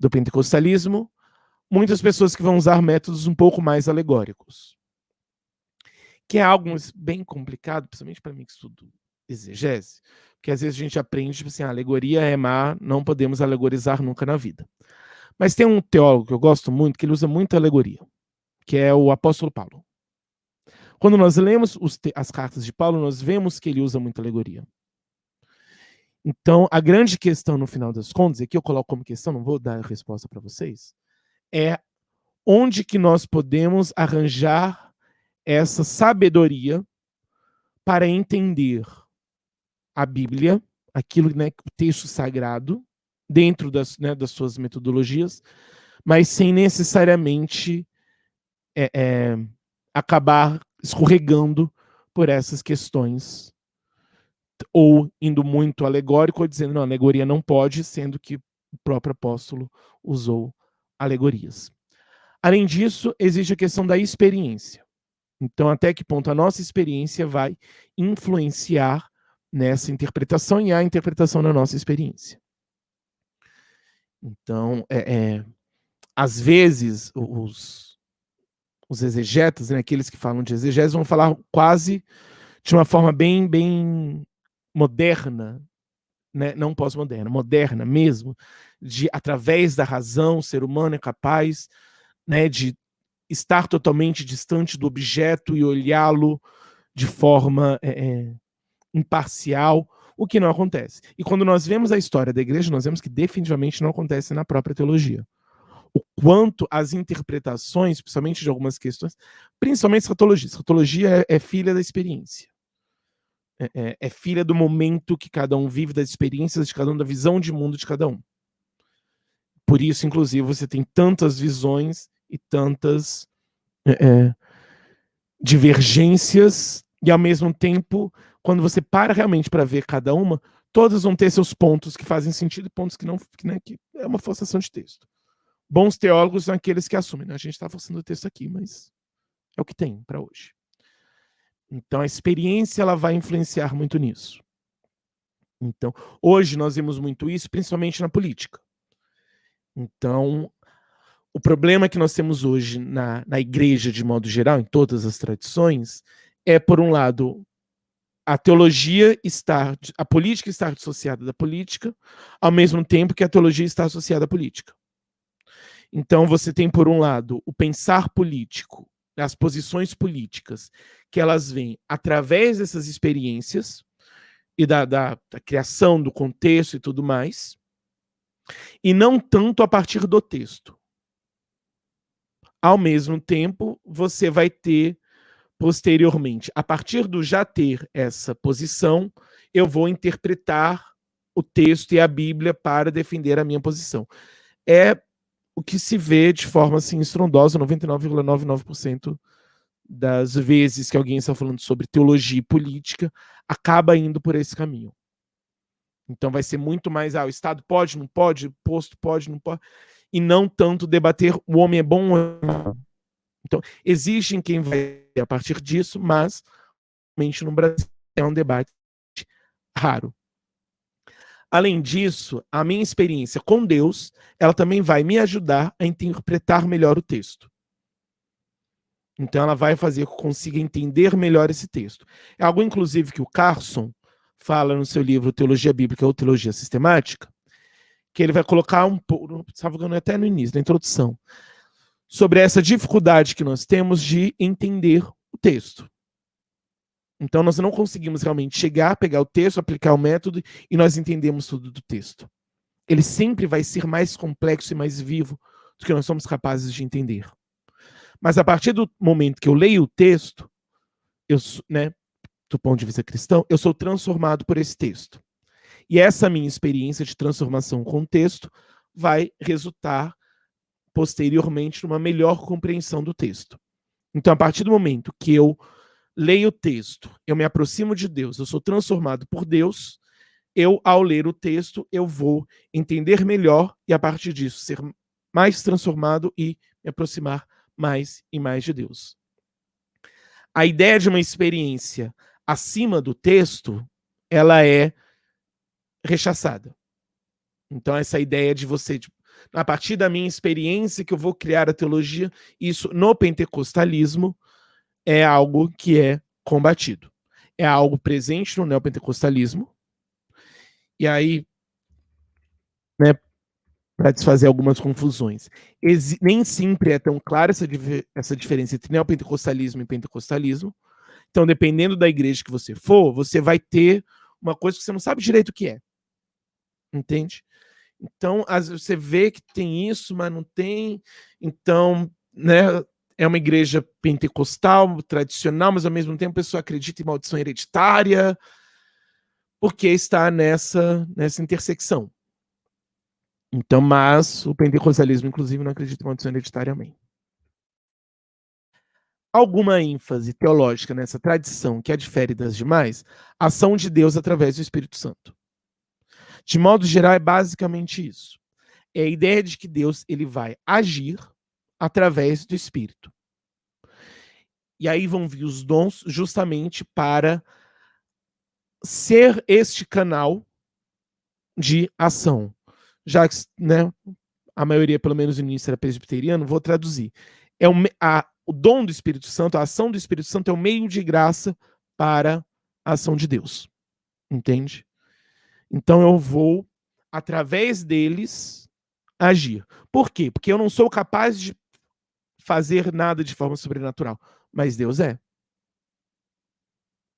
pentecostalismo, muitas pessoas que vão usar métodos um pouco mais alegóricos, que é algo bem complicado, principalmente para mim que estudo exegese, porque às vezes a gente aprende, tipo assim, a alegoria é má, não podemos alegorizar nunca na vida. Mas tem um teólogo que eu gosto muito, que ele usa muito alegoria, que é o apóstolo Paulo. Quando nós lemos as cartas de Paulo, nós vemos que ele usa muito alegoria. Então, a grande questão, no final das contas, aqui eu coloco como questão, não vou dar a resposta para vocês, é onde que nós podemos arranjar essa sabedoria para entender a Bíblia, aquilo, né, o texto sagrado, dentro das suas metodologias, mas sem necessariamente acabar escorregando por essas questões, ou indo muito alegórico, ou dizendo, não, alegoria não pode, sendo que o próprio apóstolo usou alegorias. Além disso, existe a questão da experiência. Então, até que ponto a nossa experiência vai influenciar nessa interpretação e a interpretação da nossa experiência. Então, às vezes, os exegetas, né, aqueles que falam de exegese, vão falar quase de uma forma bem moderna, né, não pós-moderna, moderna mesmo, de através da razão, o ser humano é capaz, né, de estar totalmente distante do objeto e olhá-lo de forma imparcial, o que não acontece. E quando nós vemos a história da igreja, nós vemos que definitivamente não acontece na própria teologia. O quanto as interpretações, principalmente de algumas questões, principalmente escatologia. Escatologia é filha da experiência. É filha do momento que cada um vive, das experiências de cada um, da visão de mundo de cada um. Por isso, inclusive, você tem tantas visões e tantas divergências, e ao mesmo tempo, quando você para realmente para ver cada uma, todas vão ter seus pontos que fazem sentido e pontos que não, né, que é uma forçação de texto. Bons teólogos são aqueles que assumem, né? A gente está forçando o texto aqui, mas é o que tem para hoje. Então, a experiência ela vai influenciar muito nisso. Então, hoje nós vemos muito isso, principalmente na política. Então, o problema que nós temos hoje na igreja, de modo geral, em todas as tradições, é, por um lado, a teologia estar, a política estar dissociada da política, ao mesmo tempo que a teologia está associada à política. Então, você tem, por um lado, o pensar político, as posições políticas, que elas vêm através dessas experiências e da criação do contexto e tudo mais, e não tanto a partir do texto. Ao mesmo tempo, você vai ter, posteriormente, a partir do já ter essa posição, eu vou interpretar o texto e a Bíblia para defender a minha posição. É o que se vê de forma assim, estrondosa, 99,99% das vezes que alguém está falando sobre teologia e política, acaba indo por esse caminho. Então vai ser muito mais, o Estado pode, não pode, o posto pode, não pode, e não tanto debater o homem é bom ou não. Então, existe quem vai a partir disso, mas realmente no Brasil é um debate raro. Além disso, a minha experiência com Deus, ela também vai me ajudar a interpretar melhor o texto. Então, ela vai fazer que eu consiga entender melhor esse texto. É algo, inclusive, que o Carson fala no seu livro Teologia Bíblica ou Teologia Sistemática, que ele vai colocar um pouco, estava falando até no início, na introdução, sobre essa dificuldade que nós temos de entender o texto. Então, nós não conseguimos realmente chegar, pegar o texto, aplicar o método e nós entendemos tudo do texto. Ele sempre vai ser mais complexo e mais vivo do que nós somos capazes de entender. Mas a partir do momento que eu leio o texto, eu, né, do ponto de vista cristão, eu sou transformado por esse texto. E essa minha experiência de transformação com o texto vai resultar posteriormente numa melhor compreensão do texto. Então, a partir do momento que eu leio o texto, eu me aproximo de Deus, eu sou transformado por Deus, eu, ao ler o texto, eu vou entender melhor e, a partir disso, ser mais transformado e me aproximar mais e mais de Deus. A ideia de uma experiência acima do texto, ela é rechaçada. Então, essa ideia de você, a partir da minha experiência que eu vou criar a teologia, isso no pentecostalismo é algo que é combatido. É algo presente no neopentecostalismo. E aí, né, para desfazer algumas confusões, nem sempre é tão clara essa diferença entre neopentecostalismo e pentecostalismo. Então, dependendo da igreja que você for, você vai ter uma coisa que você não sabe direito o que é. Entende? Então, às vezes você vê que tem isso, mas não tem. Então, né, é uma igreja pentecostal, tradicional, mas ao mesmo tempo a pessoa acredita em maldição hereditária, porque está nessa intersecção. Então, mas o pentecostalismo, inclusive, não acredita em maldição hereditária, amém. Alguma ênfase teológica nessa tradição que a difere das demais? Ação de Deus através do Espírito Santo. De modo geral, é basicamente isso. É a ideia de que Deus ele vai agir através do Espírito. E aí vão vir os dons justamente para ser este canal de ação. Já que, né, a maioria, pelo menos no início, era presbiteriano, vou traduzir. O dom do Espírito Santo, a ação do Espírito Santo é o meio de graça para a ação de Deus. Entende? Então eu vou, através deles, agir. Por quê? Porque eu não sou capaz de fazer nada de forma sobrenatural, mas Deus é.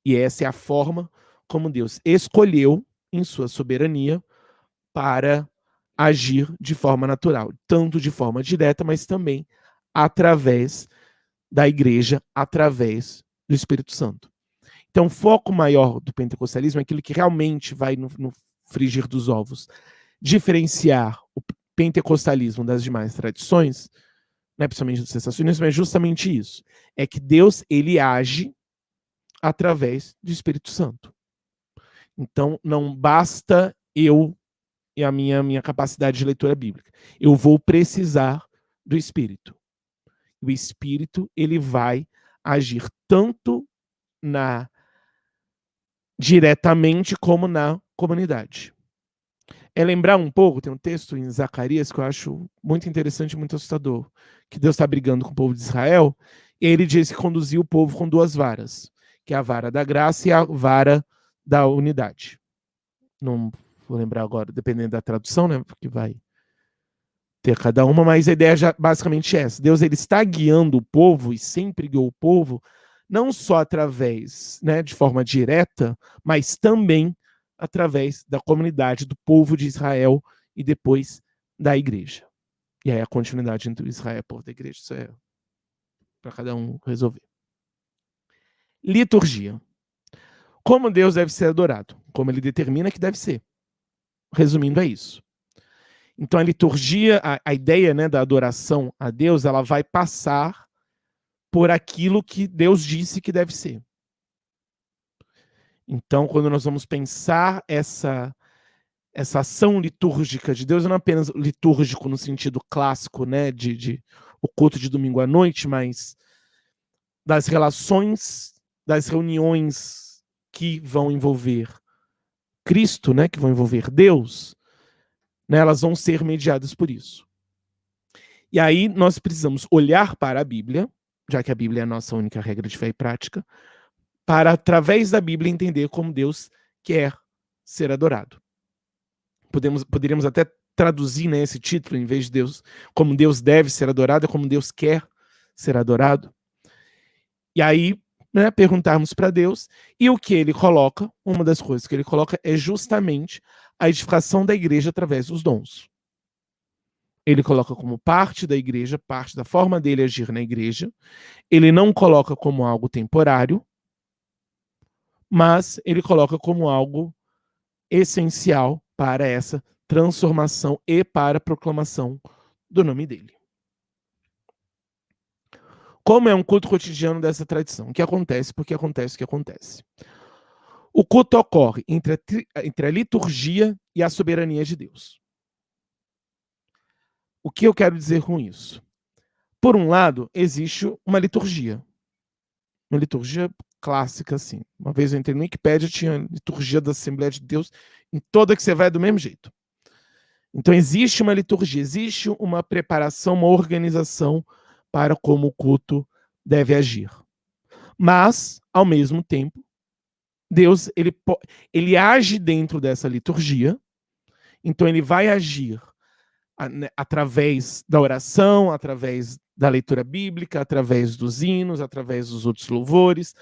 E essa é a forma como Deus escolheu, em sua soberania, para agir de forma natural, tanto de forma direta, mas também através da igreja, através do Espírito Santo. Então, o foco maior do pentecostalismo é aquilo que realmente vai no frigir dos ovos diferenciar o pentecostalismo das demais tradições, né, principalmente do sensacionismo, é justamente isso. É que Deus, ele age através do Espírito Santo. Então, não basta eu e a minha capacidade de leitura bíblica. Eu vou precisar do Espírito. O Espírito, ele vai agir tanto diretamente como na comunidade. É lembrar um pouco, tem um texto em Zacarias que eu acho muito interessante e muito assustador, que Deus está brigando com o povo de Israel, e ele diz que conduziu o povo com duas varas, que é a vara da graça e a vara da unidade. Não vou lembrar agora, dependendo da tradução, né, porque vai ter cada uma, mas a ideia já basicamente é essa. Deus, ele está guiando o povo e sempre guiou o povo, não só através, né, de forma direta, mas também através da comunidade, do povo de Israel e depois da igreja. E aí a continuidade entre Israel e o povo da igreja, isso é para cada um resolver. Liturgia. Como Deus deve ser adorado? Como ele determina que deve ser. Resumindo, é isso. Então a liturgia, a ideia, né, da adoração a Deus, ela vai passar por aquilo que Deus disse que deve ser. Então, quando nós vamos pensar essa ação litúrgica de Deus, não apenas litúrgico no sentido clássico, né, de o culto de domingo à noite, mas das relações, das reuniões que vão envolver Cristo, né, que vão envolver Deus, né, elas vão ser mediadas por isso. E aí nós precisamos olhar para a Bíblia, já que a Bíblia é a nossa única regra de fé e prática, para, através da Bíblia, entender como Deus quer ser adorado. Poderíamos até traduzir, né, esse título, em vez de Deus, como Deus deve ser adorado, é como Deus quer ser adorado. E aí, né, perguntarmos para Deus, e o que ele coloca, uma das coisas que ele coloca é justamente a edificação da igreja através dos dons. Ele coloca como parte da igreja, parte da forma dele agir na igreja. Ele não coloca como algo temporário, mas ele coloca como algo essencial para essa transformação e para a proclamação do nome dele. Como é um culto cotidiano dessa tradição? O que acontece? Porque acontece o que acontece. O culto ocorre entre a liturgia e a soberania de Deus. O que eu quero dizer com isso? Por um lado, existe uma liturgia clássica, assim. Uma vez eu entrei no Wikipédia, tinha a liturgia da Assembleia de Deus, em toda que você vai é do mesmo jeito. Então existe uma liturgia, existe uma preparação, uma organização para como o culto deve agir. Mas, ao mesmo tempo, Deus, ele age dentro dessa liturgia, então ele vai agir através da oração, através da leitura bíblica, através dos hinos, através dos outros louvores,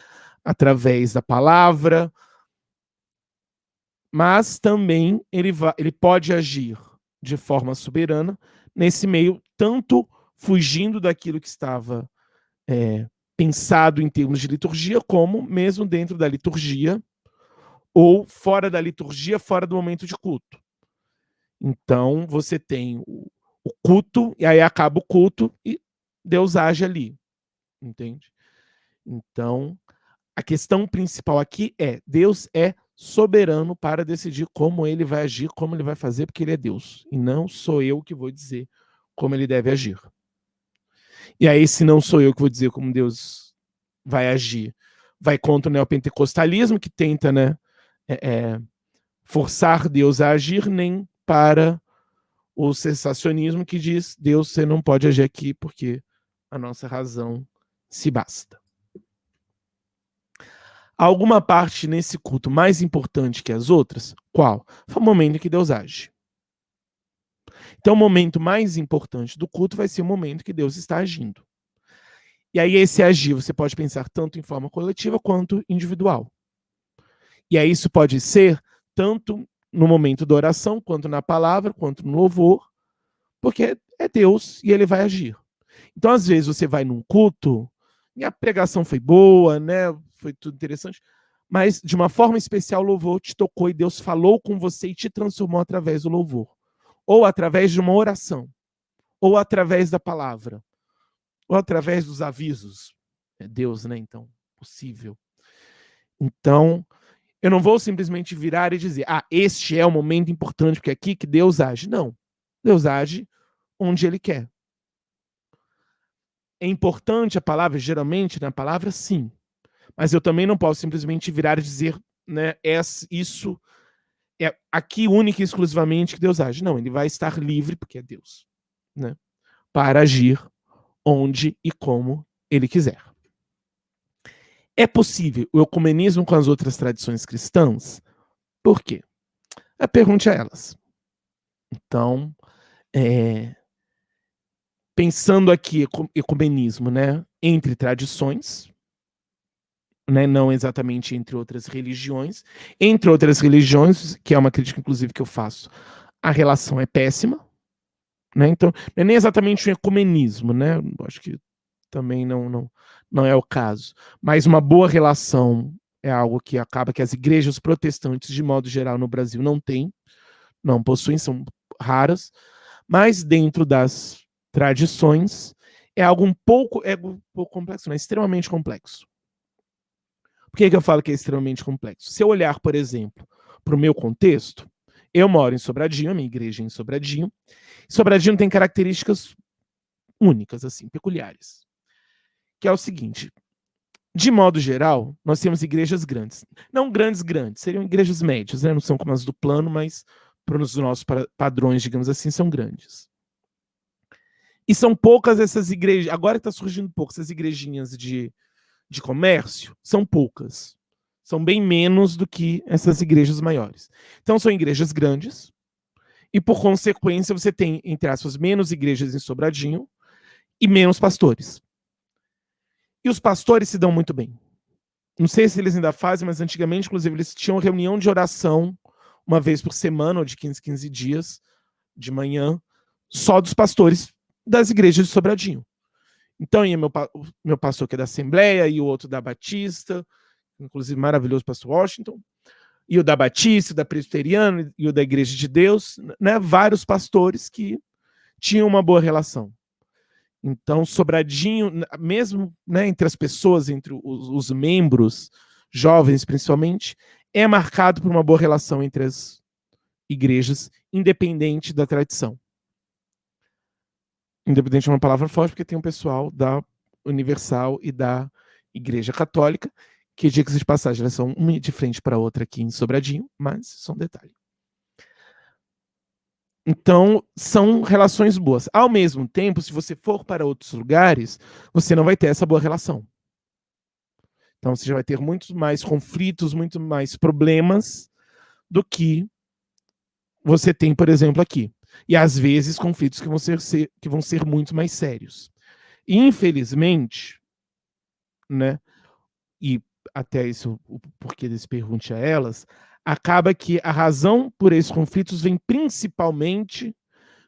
através da palavra, mas também ele pode agir de forma soberana nesse meio, tanto fugindo daquilo que estava pensado em termos de liturgia, como mesmo dentro da liturgia, ou fora da liturgia, fora do momento de culto. Então, você tem o culto, e aí acaba o culto, e Deus age ali, entende? Então, a questão principal aqui é, Deus é soberano para decidir como ele vai agir, como ele vai fazer, porque ele é Deus, e não sou eu que vou dizer como ele deve agir. E aí, se não sou eu que vou dizer como Deus vai agir, vai contra o neopentecostalismo, que tenta, né, forçar Deus a agir, nem para o sensacionismo, que diz, Deus, você não pode agir aqui porque a nossa razão se basta. Alguma parte nesse culto mais importante que as outras? Qual? Foi o momento em que Deus age. Então, o momento mais importante do culto vai ser o momento que Deus está agindo. E aí, esse agir, você pode pensar tanto em forma coletiva quanto individual. E aí, isso pode ser tanto no momento da oração, quanto na palavra, quanto no louvor, porque é Deus e ele vai agir. Então, às vezes, você vai num culto e a pregação foi boa, né? Foi tudo interessante, mas de uma forma especial o louvor te tocou e Deus falou com você e te transformou através do louvor. Ou através de uma oração, ou através da palavra, ou através dos avisos. É Deus, né? Então, possível. Então, eu não vou simplesmente virar e dizer, este é o momento importante, porque é aqui que Deus age. Não. Deus age onde Ele quer. É importante a palavra, geralmente, na palavra, sim. Mas eu também não posso simplesmente virar e dizer, né, isso é aqui única e exclusivamente que Deus age. Não, ele vai estar livre, porque é Deus, né, para agir onde e como ele quiser. É possível o ecumenismo com as outras tradições cristãs? Por quê? Pergunte a elas. Então, pensando aqui ecumenismo, né, entre tradições, né, não exatamente entre outras religiões. Entre outras religiões, que é uma crítica, inclusive, que eu faço, a relação é péssima. Né? Então, não é nem exatamente um ecumenismo, né? Acho que também não é o caso. Mas uma boa relação é algo que acaba que as igrejas protestantes, de modo geral, no Brasil não têm, não possuem, são raras. Mas dentro das tradições, é algo um pouco complexo, né? Extremamente complexo. Por que eu falo que é extremamente complexo? Se eu olhar, por exemplo, para o meu contexto, eu moro em Sobradinho, a minha igreja é em Sobradinho. Sobradinho tem características únicas, assim, peculiares. Que é o seguinte, de modo geral, nós temos igrejas grandes. Não grandes, seriam igrejas médias, né? Não são como as do plano, mas para os nossos padrões, digamos assim, são grandes. E são poucas essas igrejas, agora que está surgindo pouco, essas igrejinhas de comércio, são poucas. São bem menos do que essas igrejas maiores. Então, são igrejas grandes, e por consequência, você tem, entre aspas, menos igrejas em Sobradinho e menos pastores. E os pastores se dão muito bem. Não sei se eles ainda fazem, mas antigamente, inclusive, eles tinham reunião de oração uma vez por semana, ou de 15 dias, de manhã, só dos pastores das igrejas de Sobradinho. Então, ia meu pastor que é da Assembleia, e o outro da Batista, inclusive maravilhoso pastor Washington, e o da Batista, da Presbiteriana, e o da Igreja de Deus, né? Vários pastores que tinham uma boa relação. Então, Sobradinho, mesmo, né, entre as pessoas, entre os membros, jovens principalmente, é marcado por uma boa relação entre as igrejas, independente da tradição. Independente é uma palavra forte, porque tem um pessoal da Universal e da Igreja Católica, que, diga-se de passagem, elas são uma de frente para a outra aqui em Sobradinho, mas só um detalhe. Então, são relações boas. Ao mesmo tempo, se você for para outros lugares, você não vai ter essa boa relação. Então, você já vai ter muitos mais conflitos, muito mais problemas do que você tem, por exemplo, aqui. E, às vezes, conflitos que vão ser muito mais sérios. E, infelizmente, né, e até isso, o porquê desse pergunte a elas, acaba que a razão por esses conflitos vem principalmente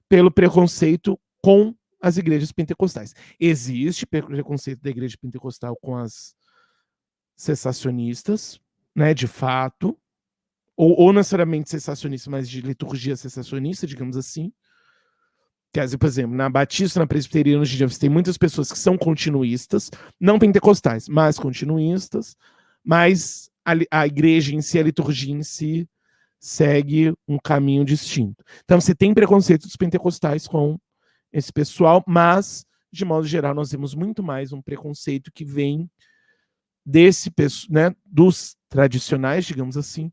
pelo preconceito com as igrejas pentecostais. Existe preconceito da igreja pentecostal com as cessacionistas, né, de fato, ou necessariamente cessacionista, mas de liturgia cessacionista, digamos assim. Quer dizer, por exemplo, na Batista, na Presbiteriana, hoje em dia você tem muitas pessoas que são continuistas, não pentecostais, mas continuistas, mas a igreja em si, a liturgia em si, segue um caminho distinto. Então, você tem preconceito dos pentecostais com esse pessoal, mas, de modo geral, nós vemos muito mais um preconceito que vem desse, né, dos tradicionais, digamos assim,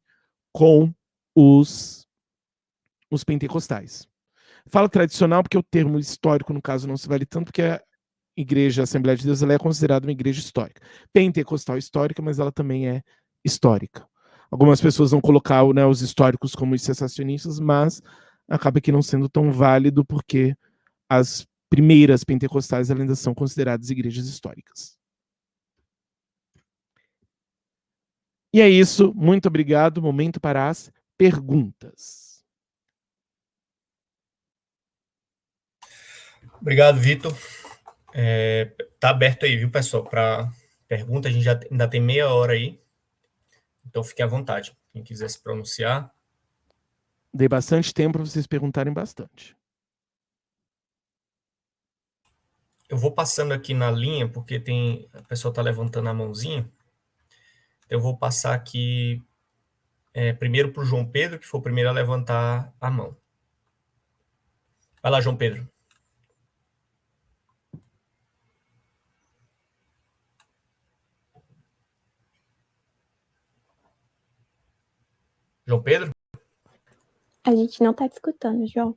com os pentecostais. Falo tradicional porque o termo histórico, no caso, não se vale tanto, porque a igreja, a Assembleia de Deus, ela é considerada uma igreja histórica. Pentecostal histórica, mas ela também é histórica. Algumas pessoas vão colocar, né, os históricos como os cessacionistas, mas acaba que não sendo tão válido porque as primeiras pentecostais ainda são consideradas igrejas históricas. E é isso, muito obrigado. Momento para as perguntas. Obrigado, Vitor. Tá aberto aí, viu, pessoal, para pergunta. A gente ainda tem meia hora aí, então fique à vontade. Quem quiser se pronunciar. Dei bastante tempo para vocês perguntarem bastante. Eu vou passando aqui na linha, porque a pessoa está levantando a mãozinha. Eu vou passar aqui primeiro para o João Pedro, que foi o primeiro a levantar a mão. Vai lá, João Pedro. João Pedro? A gente não está te escutando, João.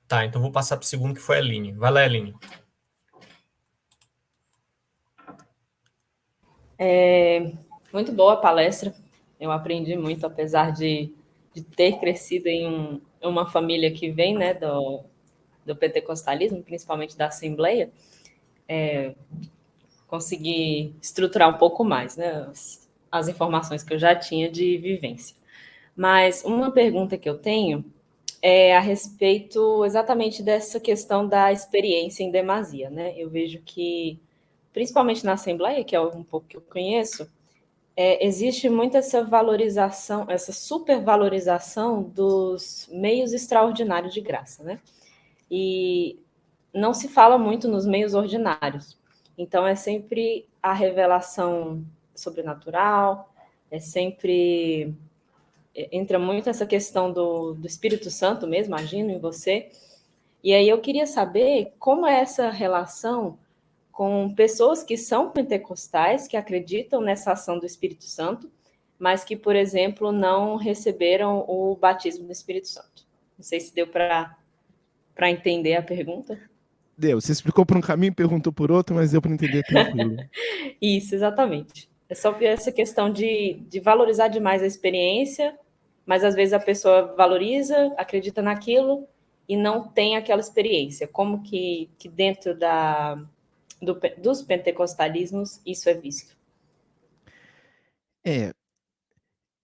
Tá, então vou passar para o segundo, que foi a Aline. Vai lá, Aline. Muito boa a palestra. Eu aprendi muito, apesar de ter crescido em uma família que vem, né, do pentecostalismo, principalmente da Assembleia. Consegui estruturar um pouco mais, né, as informações que eu já tinha de vivência. Mas uma pergunta que eu tenho é a respeito exatamente dessa questão da experiência em demasia, né? Eu vejo que, principalmente na Assembleia, que é um pouco que eu conheço, existe muito essa valorização, essa supervalorização dos meios extraordinários de graça, né? E não se fala muito nos meios ordinários. Então, é sempre a revelação sobrenatural, sempre entra muito essa questão do Espírito Santo mesmo agindo em você. E aí eu queria saber como é essa relação com pessoas que são pentecostais, que acreditam nessa ação do Espírito Santo, mas que, por exemplo, não receberam o batismo do Espírito Santo. Não sei se deu para entender a pergunta. Deu, você explicou por um caminho, perguntou por outro, mas deu para entender tranquilo. Isso, exatamente. É só essa questão de valorizar demais a experiência, mas às vezes a pessoa valoriza, acredita naquilo e não tem aquela experiência. Como que dentro dos pentecostalismos isso é visto? É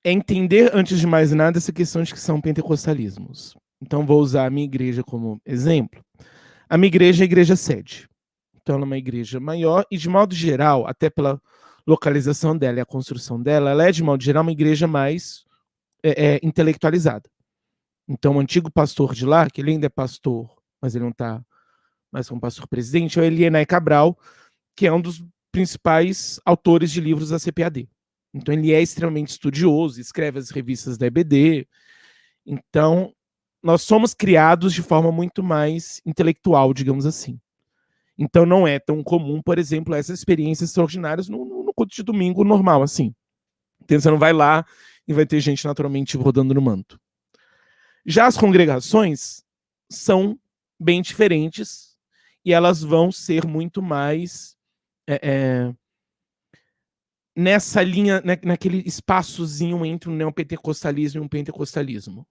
entender, antes de mais nada, essa questão de que são pentecostalismos. Então, vou usar a minha igreja como exemplo. A minha igreja é a igreja sede. Então, ela é uma igreja maior e, de modo geral, até pela localização dela e a construção dela, ela é, de modo geral, uma igreja mais intelectualizada. Então, o antigo pastor de lá, que ele ainda é pastor, mas ele não está mais como pastor presidente, é o Elienay Cabral, que é um dos principais autores de livros da CPAD. Então, ele é extremamente estudioso, escreve as revistas da EBD. Então, nós somos criados de forma muito mais intelectual, digamos assim. Então, não é tão comum, por exemplo, essas experiências extraordinárias no culto de domingo normal, assim. Então, você não vai lá e vai ter gente naturalmente rodando no manto. Já as congregações são bem diferentes e elas vão ser muito mais nessa linha, naquele espaçozinho entre um neopentecostalismo e um pentecostalismo.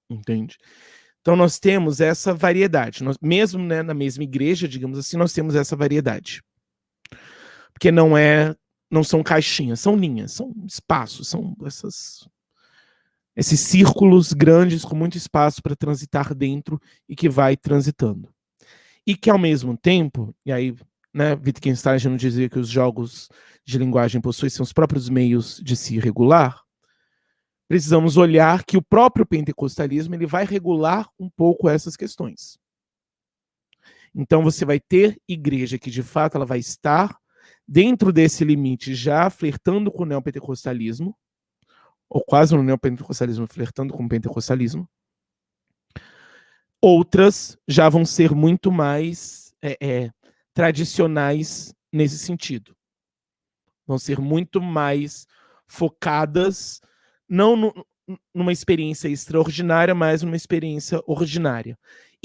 Entende? Então nós temos essa variedade. Nós, mesmo, né, na mesma igreja, digamos assim, nós temos essa variedade. Porque não são caixinhas, são linhas, são espaços, são esses círculos grandes com muito espaço para transitar dentro e que vai transitando. E que ao mesmo tempo, e aí, né, Wittgenstein já nos dizia que os jogos de linguagem possuem seus próprios meios de se regular, precisamos olhar que o próprio pentecostalismo ele vai regular um pouco essas questões. Então você vai ter igreja que de fato ela vai estar dentro desse limite já flertando com o neopentecostalismo, ou quase no neopentecostalismo flertando com o pentecostalismo. Outras já vão ser muito mais tradicionais nesse sentido. Vão ser muito mais focadas não numa experiência extraordinária, mas numa experiência ordinária.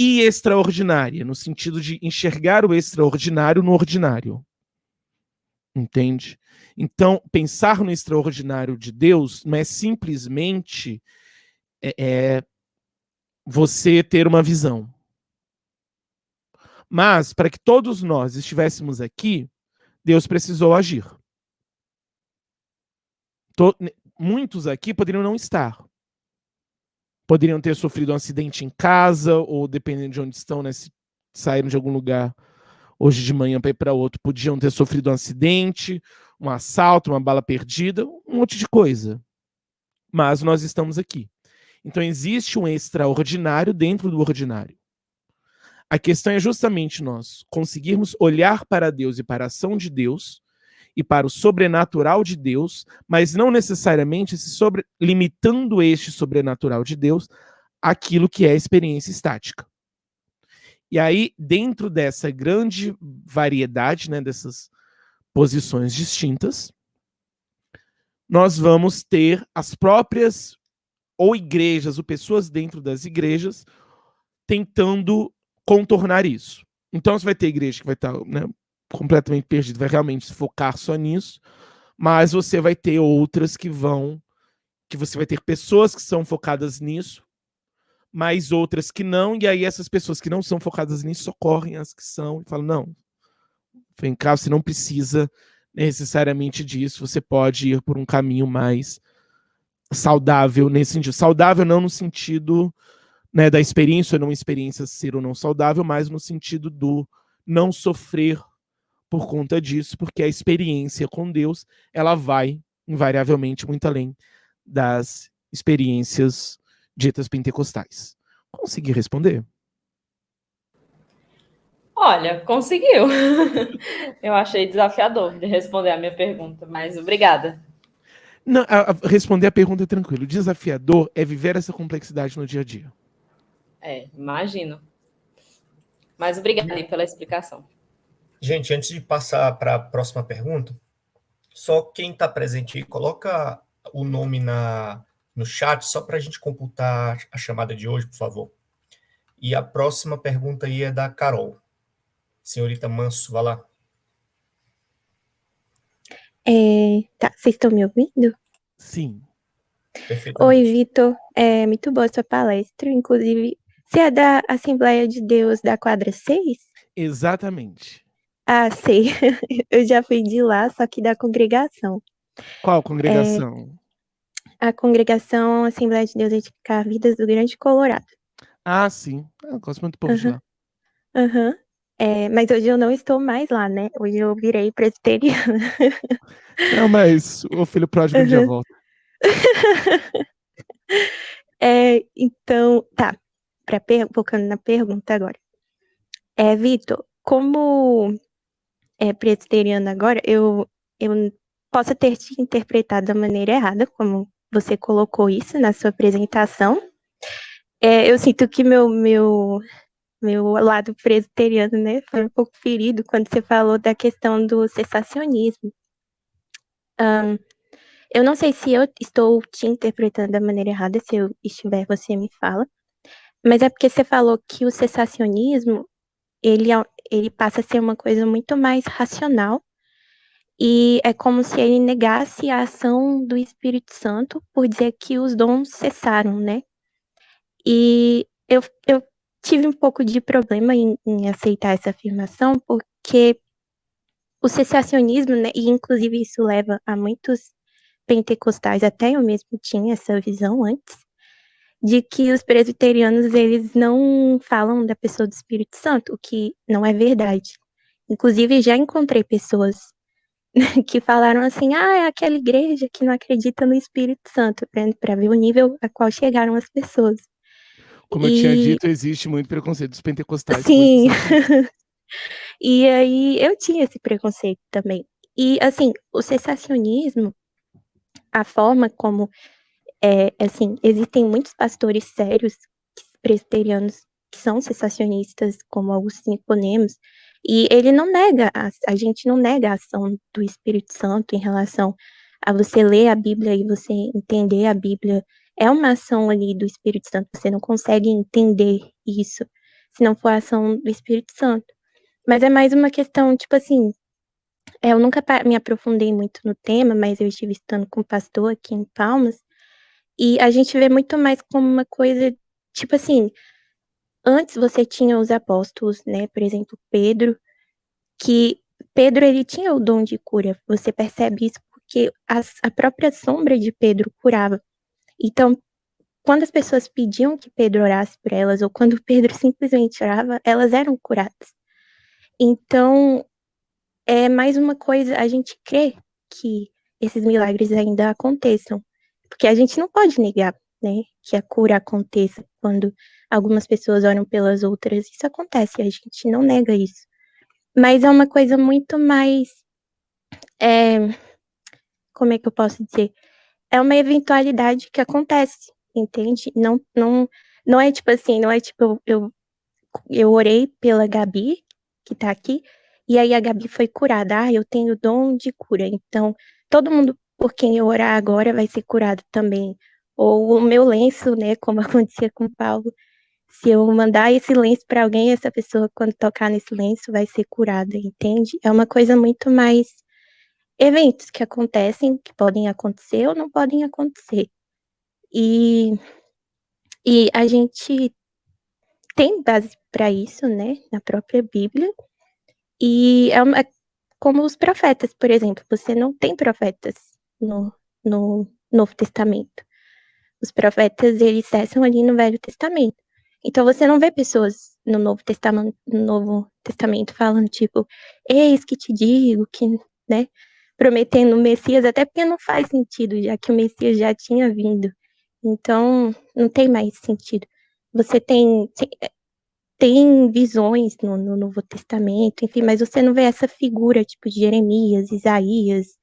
e extraordinária, no sentido de enxergar o extraordinário no ordinário. Entende? Então, pensar no extraordinário de Deus não é simplesmente você ter uma visão. Mas, para que todos nós estivéssemos aqui, Deus precisou agir. Muitos aqui poderiam não estar. Poderiam ter sofrido um acidente em casa, ou dependendo de onde estão, né, se saíram de algum lugar hoje de manhã para ir para outro, podiam ter sofrido um acidente, um assalto, uma bala perdida, um monte de coisa. Mas nós estamos aqui. Então existe um extraordinário dentro do ordinário. A questão é justamente nós conseguirmos olhar para Deus e para a ação de Deus e para o sobrenatural de Deus, mas não necessariamente limitando este sobrenatural de Deus àquilo que é a experiência estática. E aí, dentro dessa grande variedade, né, dessas posições distintas, nós vamos ter as próprias ou igrejas ou pessoas dentro das igrejas tentando contornar isso. Então você vai ter igreja que vai estar, né, completamente perdida, vai realmente se focar só nisso, mas você vai ter outras que você vai ter pessoas que são focadas nisso, mas outras que não, e aí essas pessoas que não são focadas nisso socorrem as que são e falam, não, vem cá, você não precisa necessariamente disso, você pode ir por um caminho mais saudável nesse sentido. Saudável não no sentido, né, da experiência ou não experiência ser ou não saudável, mas no sentido do não sofrer por conta disso, porque a experiência com Deus, ela vai invariavelmente muito além das experiências ditas pentecostais. Consegui responder? Olha, conseguiu. Eu achei desafiador de responder a minha pergunta, mas obrigada. Não, responder a pergunta é tranquilo. O desafiador é viver essa complexidade no dia a dia. Imagino. Mas obrigada aí pela explicação. Gente, antes de passar para a próxima pergunta, só quem está presente aí, coloca o nome no chat, só para a gente computar a chamada de hoje, por favor. E a próxima pergunta aí é da Carol. Senhorita Manso, vai lá. Tá, vocês estão me ouvindo? Sim. Oi, Vitor. É muito boa a sua palestra. Inclusive, você é da Assembleia de Deus da quadra 6? Exatamente. Ah, sei. Eu já fui de lá, só que da congregação. Qual congregação? A congregação Assembleia de Deus Edificar Vidas do Grande Colorado. Ah, sim. Eu gosto muito do povo de lá. Aham. Mas hoje eu não estou mais lá, né? Hoje eu virei presbiteriana. Não, mas o filho pródigo um dia volta. Então, tá. Focando na pergunta agora. Vitor, como presbiteriana agora, eu posso ter te interpretado da maneira errada, como você colocou isso na sua apresentação. Eu sinto que meu lado presbiteriano, né, foi um pouco ferido quando você falou da questão do cessacionismo. Eu não sei se eu estou te interpretando da maneira errada, se eu estiver, você me fala, mas é porque você falou que o cessacionismo, ele passa a ser uma coisa muito mais racional, e é como se ele negasse a ação do Espírito Santo por dizer que os dons cessaram, né? E eu tive um pouco de problema em aceitar essa afirmação, porque o cessacionismo, né, e inclusive isso leva a muitos pentecostais, até eu mesmo tinha essa visão antes, de que os presbiterianos, eles não falam da pessoa do Espírito Santo, o que não é verdade. Inclusive, já encontrei pessoas que falaram assim, é aquela igreja que não acredita no Espírito Santo, para ver o nível a qual chegaram as pessoas. Como eu tinha dito, existe muito preconceito dos pentecostais. Sim. E aí eu tinha esse preconceito também. E assim, o cessacionismo, a forma como assim, existem muitos pastores sérios presbiterianos que são cessacionistas, como Agostinho Nicodemos, e ele não nega, a gente não nega a ação do Espírito Santo em relação a você ler a Bíblia e você entender a Bíblia. É uma ação ali do Espírito Santo, você não consegue entender isso se não for a ação do Espírito Santo. Mas é mais uma questão, tipo assim, eu nunca me aprofundei muito no tema, mas eu estive estudando com um pastor aqui em Palmas, e a gente vê muito mais como uma coisa, tipo assim, antes você tinha os apóstolos, né, por exemplo, Pedro, que Pedro, ele tinha o dom de cura, você percebe isso porque a própria sombra de Pedro curava. Então, quando as pessoas pediam que Pedro orasse por elas, ou quando Pedro simplesmente orava, elas eram curadas. Então, é mais uma coisa, a gente crê que esses milagres ainda aconteçam, porque a gente não pode negar, né, que a cura aconteça quando algumas pessoas oram pelas outras, isso acontece, a gente não nega isso. Mas é uma coisa muito mais, como é que eu posso dizer? É uma eventualidade que acontece, entende? Não é tipo assim, não é tipo, eu orei pela Gabi, que tá aqui, e aí a Gabi foi curada. Ah, eu tenho dom de cura, então todo mundo por quem eu orar agora vai ser curado também. Ou o meu lenço, né, como acontecia com o Paulo, se eu mandar esse lenço para alguém, essa pessoa, quando tocar nesse lenço, vai ser curada, entende? É uma coisa muito mais eventos que acontecem, que podem acontecer ou não podem acontecer. E, e a gente tem base para isso, né, na própria Bíblia. E é como os profetas, por exemplo. Você não tem profetas no Novo Testamento. Os profetas, eles cessam ali no Velho Testamento. Então você não vê pessoas no Novo Testamento falando, tipo, eis que te digo, que, né, prometendo o Messias, até porque não faz sentido, já que o Messias já tinha vindo. Então, não tem mais sentido. Você tem visões no Novo Testamento, enfim, mas você não vê essa figura, tipo, de Jeremias, Isaías,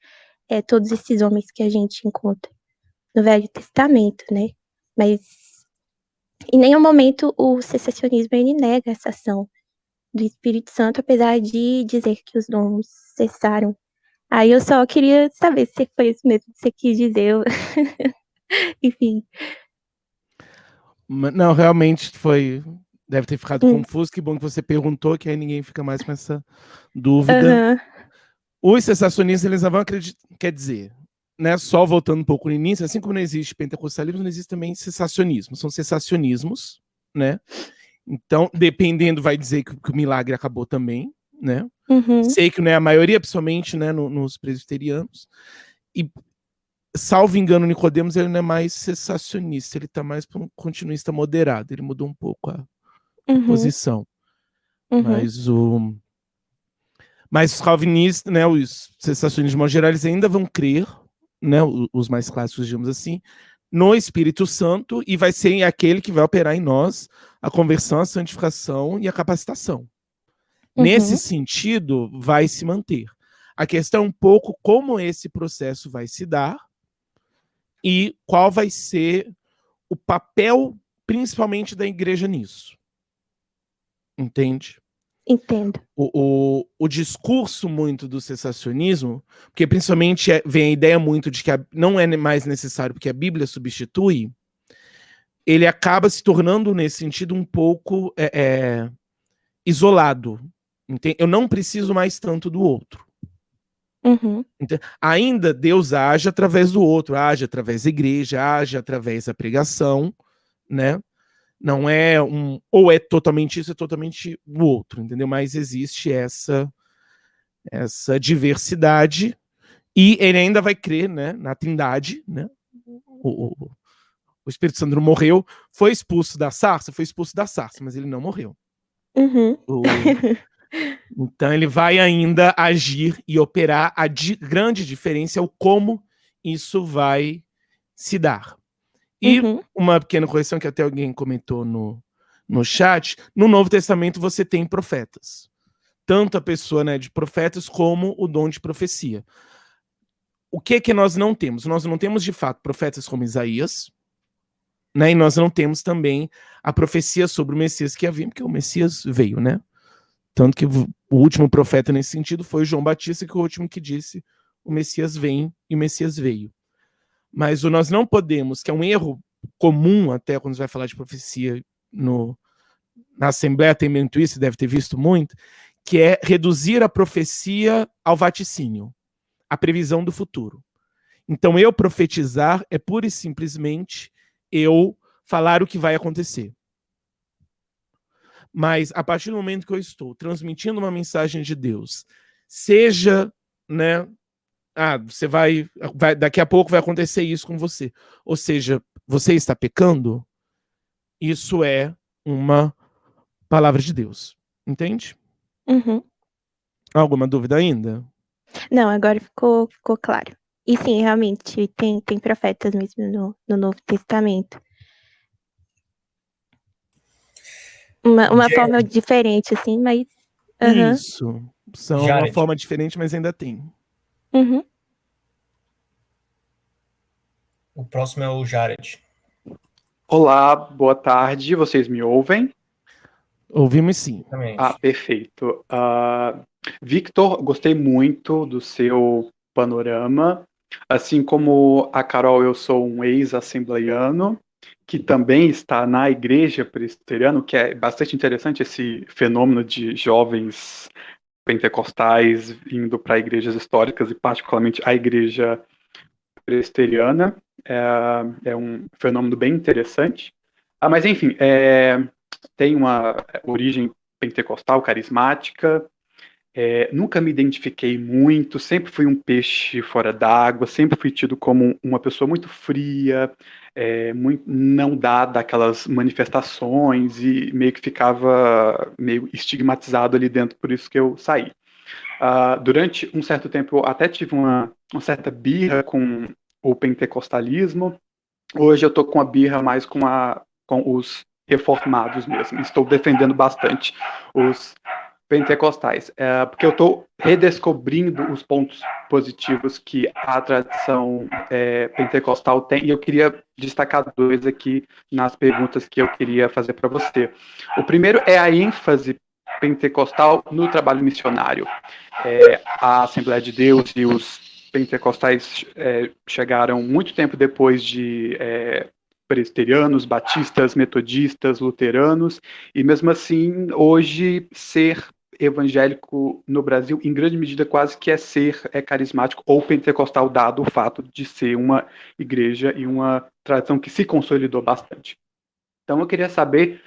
todos esses homens que a gente encontra no Velho Testamento, né? Mas em nenhum momento o secessionismo ele nega essa ação do Espírito Santo, apesar de dizer que os dons cessaram. Aí eu só queria saber se foi isso mesmo que você quis dizer. Enfim. Não, realmente foi. Deve ter ficado Hum. confuso. Que bom que você perguntou, que aí ninguém fica mais com essa dúvida. Aham. Os sensacionistas, eles não vão acreditar. Quer dizer, né, só voltando um pouco no início, assim como não existe pentecostalismo, não existe também sensacionismo. São sensacionismos, né? Então, dependendo, vai dizer que o milagre acabou também, né? Uhum. Sei que não é a maioria, principalmente, né, nos presbiterianos. E, salvo engano, o Nicodemos, ele não é mais sensacionista, ele tá mais para um continuista moderado. Ele mudou um pouco a Uhum. posição. Uhum. Mas os calvinistas, né, os sensacionistas de modo geral, eles ainda vão crer, né, os mais clássicos, digamos assim, no Espírito Santo, e vai ser aquele que vai operar em nós a conversão, a santificação e a capacitação. Nesse Uhum. sentido, vai se manter. A questão é um pouco como esse processo vai se dar e qual vai ser o papel, principalmente, da igreja nisso. Entende? Entendo. O discurso muito do sensacionismo, porque principalmente vem a ideia muito de que não é mais necessário porque a Bíblia substitui, ele acaba se tornando, nesse sentido, um pouco isolado. Entende? Eu não preciso mais tanto do outro. Uhum. Ainda Deus age através do outro, age através da igreja, age através da pregação, né? Não é ou é totalmente isso, é totalmente o outro, entendeu? Mas existe essa diversidade, e ele ainda vai crer, né, na Trindade, né? O Espírito Santo morreu, foi expulso da sarça, mas ele não morreu. Uhum. Então ele vai ainda agir e operar. A grande diferença é o como isso vai se dar. E Uhum. uma pequena correção que até alguém comentou no chat, no Novo Testamento você tem profetas. Tanto a pessoa, né, de profetas como o dom de profecia. O que nós não temos? Nós não temos, de fato, profetas como Isaías, né? E nós não temos também a profecia sobre o Messias que havia, porque o Messias veio, né? Tanto que o último profeta nesse sentido foi João Batista, que é o último que disse o Messias vem e o Messias veio. Mas nós não podemos, que é um erro comum até quando você vai falar de profecia na Assembleia tem muito isso, deve ter visto muito, que é reduzir a profecia ao vaticínio, a previsão do futuro. Então, eu profetizar é pura e simplesmente eu falar o que vai acontecer. Mas, a partir do momento que eu estou transmitindo uma mensagem de Deus, seja, né, você vai, daqui a pouco vai acontecer isso com você. Ou seja, você está pecando, isso é uma palavra de Deus. Entende? Uhum. Alguma dúvida ainda? Não, agora ficou claro. E sim, realmente, tem profetas mesmo no Novo Testamento. Uma forma diferente, assim, mas... Uhum. Isso. São uma Jared, forma diferente, mas ainda tem. Uhum. o próximo é o Jared. Olá, boa tarde, vocês me ouvem? Ouvimos sim. Exatamente. Perfeito. Victor, gostei muito do seu panorama. Assim como a Carol, eu sou um ex-assembleiano que também está na igreja presbiteriana, que é bastante interessante esse fenômeno de jovens pentecostais indo para igrejas históricas e particularmente a igreja presbiteriana. É um fenômeno bem interessante. Mas enfim, tem uma origem pentecostal, carismática. Nunca me identifiquei muito, sempre fui um peixe fora d'água, sempre fui tido como uma pessoa muito fria, muito não dada aquelas manifestações e meio que ficava meio estigmatizado ali dentro, por isso que eu saí. Durante um certo tempo eu até tive uma certa birra com o pentecostalismo. Hoje eu estou com a birra mais com os reformados mesmo. Estou defendendo bastante os pentecostais, porque eu estou redescobrindo os pontos positivos que a tradição pentecostal tem, e eu queria destacar dois aqui nas perguntas que eu queria fazer para você. O primeiro é a ênfase pentecostal no trabalho missionário. A Assembleia de Deus e os pentecostais chegaram muito tempo depois de presbiterianos, batistas, metodistas, luteranos, e mesmo assim, hoje, ser evangélico no Brasil, em grande medida, quase que ser carismático ou pentecostal, dado o fato de ser uma igreja e uma tradição que se consolidou bastante. Então, eu queria saber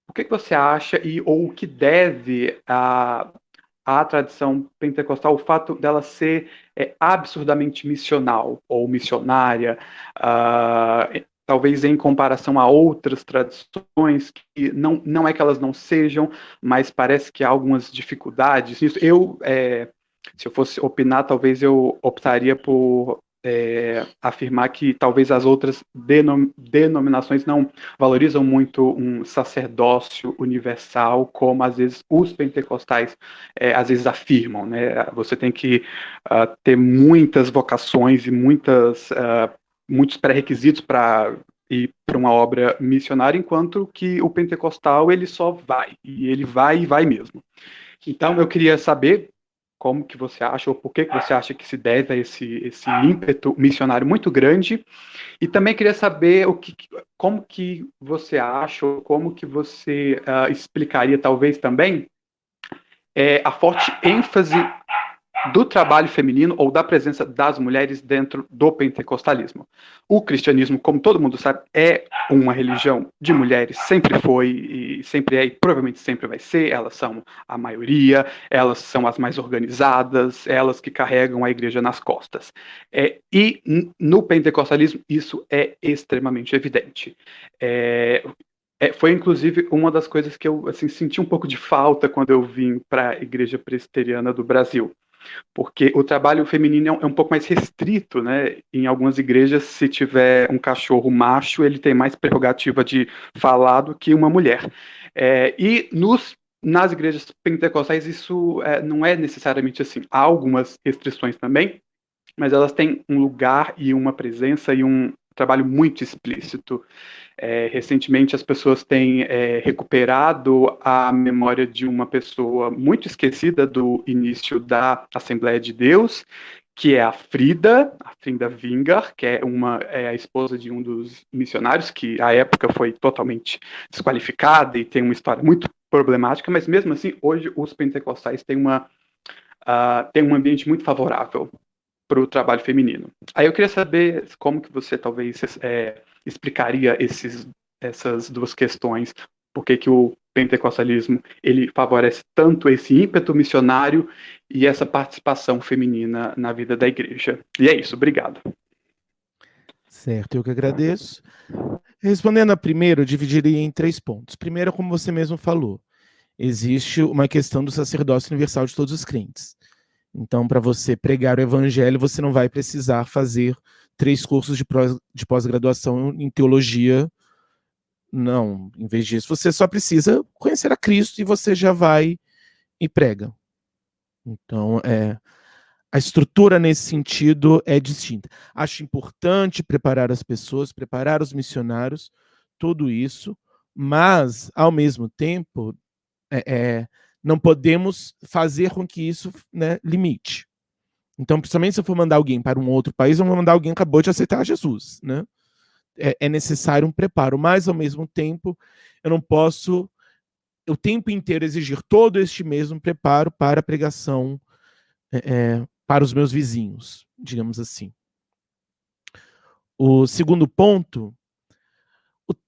o que você acha ou o que deve a tradição pentecostal, o fato dela ser absurdamente missional ou missionária, talvez em comparação a outras tradições, que não é que elas não sejam, mas parece que há algumas dificuldades nisso. Se eu fosse opinar, talvez eu optaria por afirmar que talvez as outras denominações não valorizam muito um sacerdócio universal, como às vezes os pentecostais às vezes afirmam, né? Você tem que ter muitas vocações e muitos pré-requisitos para ir para uma obra missionária, enquanto que o pentecostal ele só vai, e ele vai e vai mesmo. Então eu queria saber como que você acha, ou por que você acha que se deve a esse ímpeto missionário muito grande, e também queria saber como que você acha, ou como que você explicaria, talvez também, a forte ênfase do trabalho feminino ou da presença das mulheres dentro do pentecostalismo. O cristianismo, como todo mundo sabe, é uma religião de mulheres, sempre foi e sempre é e provavelmente sempre vai ser. Elas são a maioria, elas são as mais organizadas, elas que carregam a igreja nas costas. E no pentecostalismo isso é extremamente evidente. Foi, inclusive, uma das coisas que eu assim, senti um pouco de falta quando eu vim para a Igreja Presbiteriana do Brasil, porque o trabalho feminino é um pouco mais restrito, né? Em algumas igrejas, se tiver um cachorro macho, ele tem mais prerrogativa de falar do que uma mulher. E nas igrejas pentecostais, isso não é necessariamente assim. Há algumas restrições também, mas elas têm um lugar e uma presença e um trabalho muito explícito. Recentemente, as pessoas têm recuperado a memória de uma pessoa muito esquecida do início da Assembleia de Deus, que é a Frida Vingar, que é a esposa de um dos missionários, que à época foi totalmente desqualificada e tem uma história muito problemática, mas mesmo assim, hoje os pentecostais têm um ambiente muito favorável para o trabalho feminino. Aí eu queria saber como que você talvez explicaria essas duas questões, por que o pentecostalismo ele favorece tanto esse ímpeto missionário e essa participação feminina na vida da igreja. E é isso, obrigado. Certo, eu que agradeço. Respondendo a primeira, eu dividiria em 3 pontos. Primeiro, como você mesmo falou, existe uma questão do sacerdócio universal de todos os crentes. Então, para você pregar o evangelho, você não vai precisar fazer 3 cursos de pós-graduação em teologia. Não, em vez disso, você só precisa conhecer a Cristo e você já vai e prega. Então, a estrutura nesse sentido é distinta. Acho importante preparar as pessoas, preparar os missionários, tudo isso, mas, ao mesmo tempo, não podemos fazer com que isso, né, limite. Então, principalmente se eu for mandar alguém para um outro país, eu vou mandar alguém que acabou de aceitar Jesus, né? É necessário um preparo, mas, ao mesmo tempo, eu não posso o tempo inteiro exigir todo este mesmo preparo para a pregação para os meus vizinhos, digamos assim. O segundo ponto,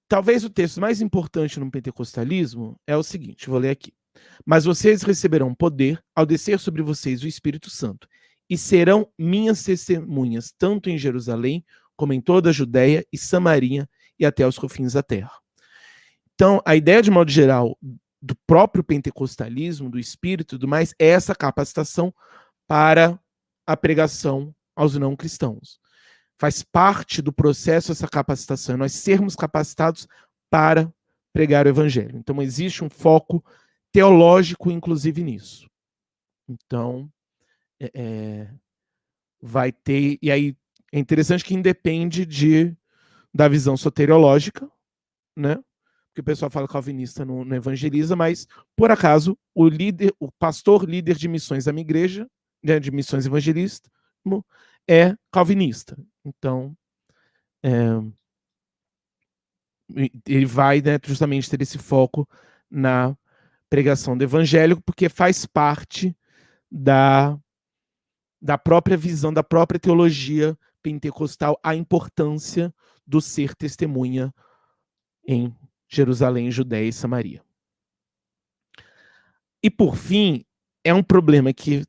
talvez o texto mais importante no pentecostalismo é o seguinte, vou ler aqui. Mas vocês receberão poder ao descer sobre vocês o Espírito Santo, e serão minhas testemunhas, tanto em Jerusalém, como em toda a Judéia e Samaria, e até os confins da terra. Então, a ideia, de modo geral, do próprio pentecostalismo, do Espírito e tudo mais, é essa capacitação para a pregação aos não cristãos. Faz parte do processo essa capacitação, nós sermos capacitados para pregar o evangelho. Então, existe um foco teológico, inclusive, nisso. Então, vai ter... E aí, é interessante que independe da visão soteriológica, né? Porque o pessoal fala que calvinista não evangeliza, mas, por acaso, o pastor líder de missões da minha igreja, né, de missões evangelistas, é calvinista. Então, ele vai, né, justamente ter esse foco na pregação do evangelho, porque faz parte da própria visão, da própria teologia pentecostal, a importância do ser testemunha em Jerusalém, Judéia e Samaria. E, por fim, é um problema que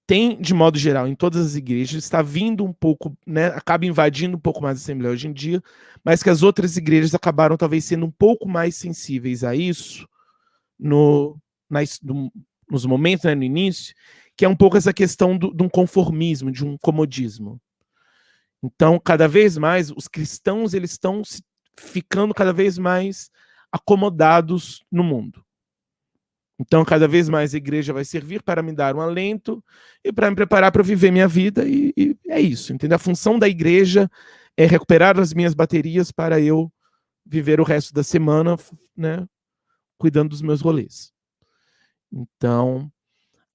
tem, de modo geral, em todas as igrejas, está vindo um pouco, né, acaba invadindo um pouco mais a Assembleia hoje em dia, mas que as outras igrejas acabaram talvez sendo um pouco mais sensíveis a isso nos momentos, né, no início, que é um pouco essa questão de um conformismo, de um comodismo. Então, cada vez mais, os cristãos eles estão ficando cada vez mais acomodados no mundo. Então, cada vez mais a igreja vai servir para me dar um alento e para me preparar para viver minha vida, e é isso, entendeu? A função da igreja é recuperar as minhas baterias para eu viver o resto da semana, né, cuidando dos meus rolês. Então,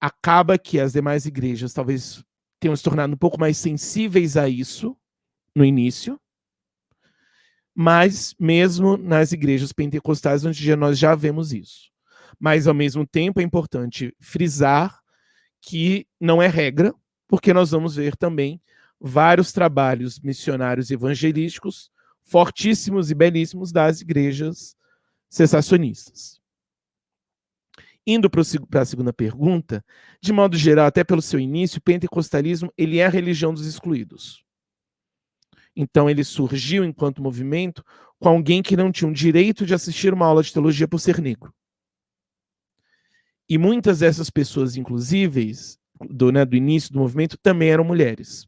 acaba que as demais igrejas talvez tenham se tornado um pouco mais sensíveis a isso no início, mas mesmo nas igrejas pentecostais, onde nós já vemos isso. Mas, ao mesmo tempo, é importante frisar que não é regra, porque nós vamos ver também vários trabalhos missionários evangelísticos fortíssimos e belíssimos das igrejas cessacionistas. Indo para a segunda pergunta, de modo geral, até pelo seu início, o pentecostalismo ele é a religião dos excluídos. Então, ele surgiu enquanto movimento com alguém que não tinha o direito de assistir uma aula de teologia por ser negro. E muitas dessas pessoas, inclusive, do início do movimento, também eram mulheres.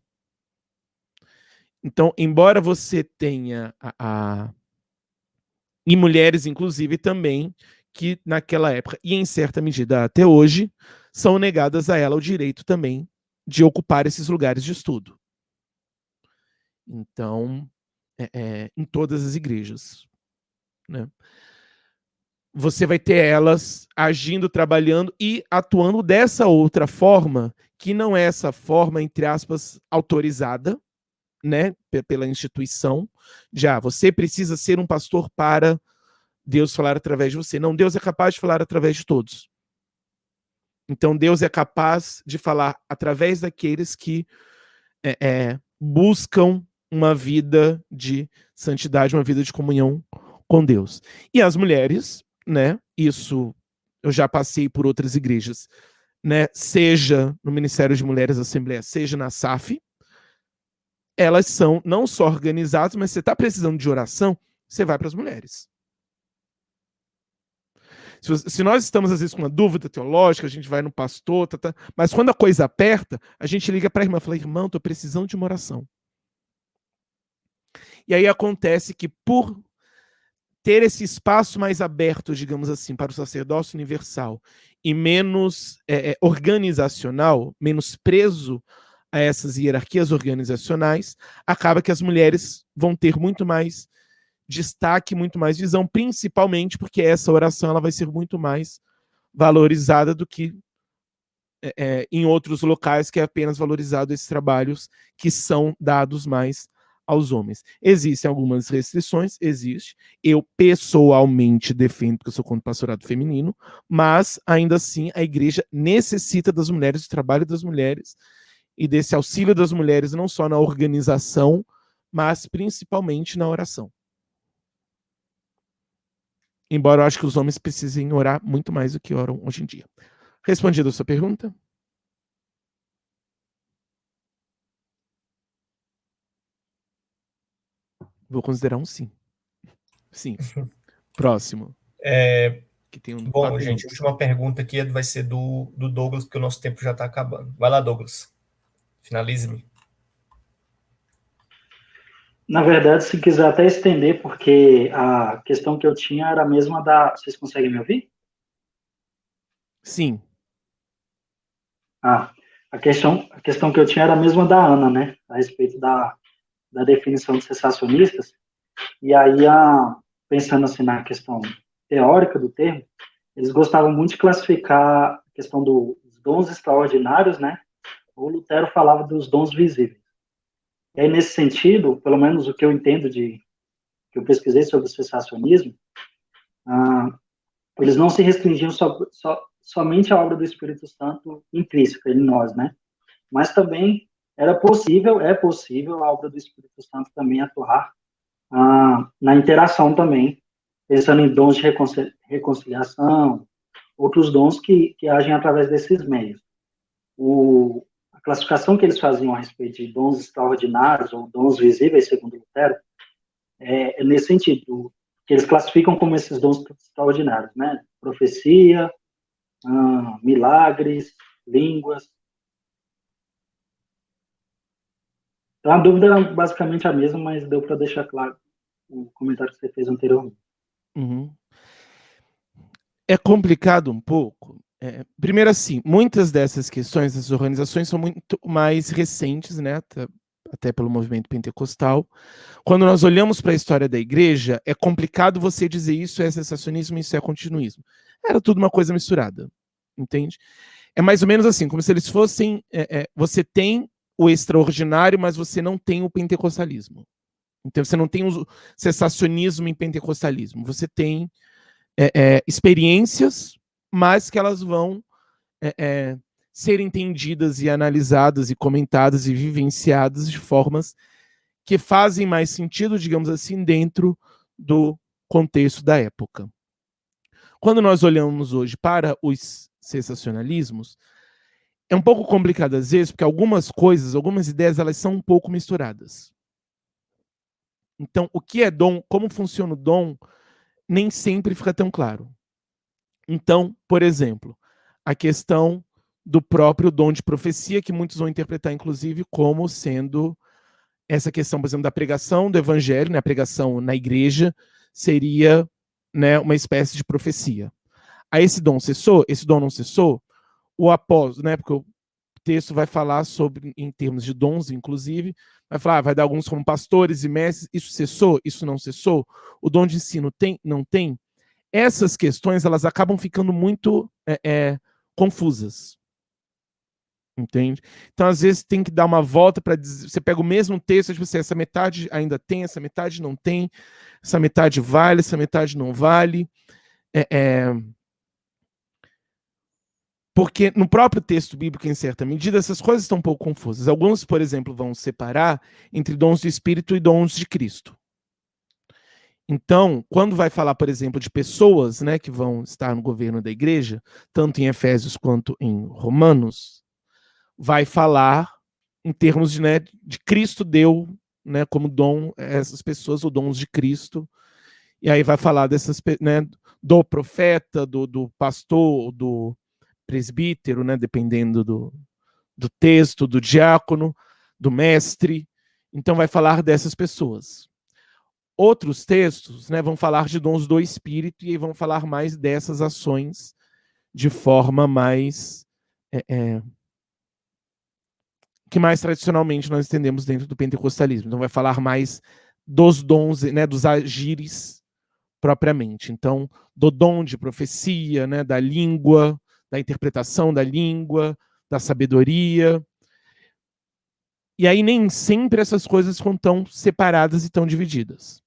Então, embora você tenha e mulheres, inclusive, também, que naquela época, e em certa medida até hoje, são negadas a ela o direito também de ocupar esses lugares de estudo. Então, em todas as igrejas, né? você vai ter elas agindo, trabalhando e atuando dessa outra forma, que não é essa forma, entre aspas, autorizada, né, pela instituição, já você precisa ser um pastor para Deus falar através de você. Não, Deus é capaz de falar através de todos. Então Deus é capaz de falar através daqueles que buscam uma vida de santidade, uma vida de comunhão com Deus. E as mulheres, né, isso eu já passei por outras igrejas, né, seja no Ministério de Mulheres Assembleia, seja na SAF, elas são não só organizadas, mas você está precisando de oração, você vai para as mulheres. Se nós estamos, às vezes, com uma dúvida teológica, a gente vai no pastor, mas quando a coisa aperta, a gente liga para a irmã e fala, irmão, estou precisando de uma oração. E aí acontece que, por ter esse espaço mais aberto, digamos assim, para o sacerdócio universal e menos organizacional, menos preso a essas hierarquias organizacionais, acaba que as mulheres vão ter muito mais destaque, muito mais visão, principalmente porque essa oração ela vai ser muito mais valorizada do que em outros locais que é apenas valorizado esses trabalhos que são dados mais aos homens. Existem algumas restrições, existe. Eu pessoalmente defendo, porque eu sou contra o pastorado feminino, mas ainda assim a igreja necessita das mulheres, do trabalho das mulheres e desse auxílio das mulheres, não só na organização, mas principalmente na oração. Embora eu acho que os homens precisem orar muito mais do que oram hoje em dia. Respondida a sua pergunta? Vou considerar um sim. Sim. Próximo. Que tem Bom, gente, a última pergunta aqui vai ser do Douglas, porque o nosso tempo já está acabando. Vai lá, Douglas. Finalize-me. Na verdade, se quiser até estender, porque a questão que eu tinha era a mesma da... Vocês conseguem me ouvir? Sim. A questão que eu tinha era a mesma da Ana, né? A respeito da definição de cessacionistas. E aí, pensando assim na questão teórica do termo, eles gostavam muito de classificar a questão dos dons extraordinários, né? O Lutero falava dos dons visíveis. E aí, nesse sentido, pelo menos o que eu entendo que eu pesquisei sobre o cessacionismo, eles não se restringiam somente à obra do Espírito Santo intrínseca em nós, né? Mas também é possível a obra do Espírito Santo também atuar na interação também, pensando em dons de reconciliação, outros dons que agem através desses meios. A classificação que eles faziam a respeito de dons extraordinários ou dons visíveis, segundo Lutero, é nesse sentido, que eles classificam como esses dons extraordinários, né? Profecia, milagres, línguas. Então, a dúvida era basicamente a mesma, mas deu para deixar claro o comentário que você fez anteriormente. Uhum. É complicado um pouco. Primeiro, assim, muitas dessas questões das organizações são muito mais recentes, né? Até pelo movimento pentecostal. Quando nós olhamos para a história da igreja, é complicado você dizer isso é cessacionismo, isso é continuismo. Era tudo uma coisa misturada, entende? É mais ou menos assim, como se eles fossem... você tem o extraordinário, mas você não tem o pentecostalismo. Então você não tem o cessacionismo em pentecostalismo. Você tem experiências, mas que elas vão ser entendidas e analisadas e comentadas e vivenciadas de formas que fazem mais sentido, digamos assim, dentro do contexto da época. Quando nós olhamos hoje para os cessacionalismos, é um pouco complicado às vezes, porque algumas coisas, algumas ideias, elas são um pouco misturadas. Então, o que é dom, como funciona o dom, nem sempre fica tão claro. Então, por exemplo, a questão do próprio dom de profecia, que muitos vão interpretar, inclusive, como sendo essa questão, por exemplo, da pregação do evangelho, né, a pregação na igreja, seria, né, uma espécie de profecia. Aí esse dom cessou? Esse dom não cessou? O apóstolo, né, porque o texto vai falar sobre, em termos de dons, inclusive, vai falar, vai dar alguns como pastores e mestres, isso cessou? Isso não cessou? O dom de ensino tem? Não tem? essas questões elas acabam ficando muito confusas. Entende? Então, às vezes, tem que dar uma volta para dizer. Você pega o mesmo texto, tipo assim, essa metade ainda tem, essa metade não tem, essa metade vale, essa metade não vale. Porque no próprio texto bíblico, em certa medida, essas coisas estão um pouco confusas. Alguns, por exemplo, vão separar entre dons do Espírito e dons de Cristo. Então, quando vai falar, por exemplo, de pessoas, né, que vão estar no governo da igreja, tanto em Efésios quanto em Romanos, vai falar em termos de, né, de Cristo deu, né, como dom essas pessoas, ou dons de Cristo. E aí vai falar dessas, né, do profeta, do pastor, do presbítero, né, dependendo do texto, do diácono, do mestre. Então vai falar dessas pessoas. Outros textos, né, vão falar de dons do Espírito e vão falar mais dessas ações de forma mais que mais tradicionalmente nós entendemos dentro do pentecostalismo. Então vai falar mais dos dons, né, dos agires propriamente. Então, do dom de profecia, né, da língua, da interpretação da língua, da sabedoria. E aí nem sempre essas coisas ficam tão separadas e tão divididas.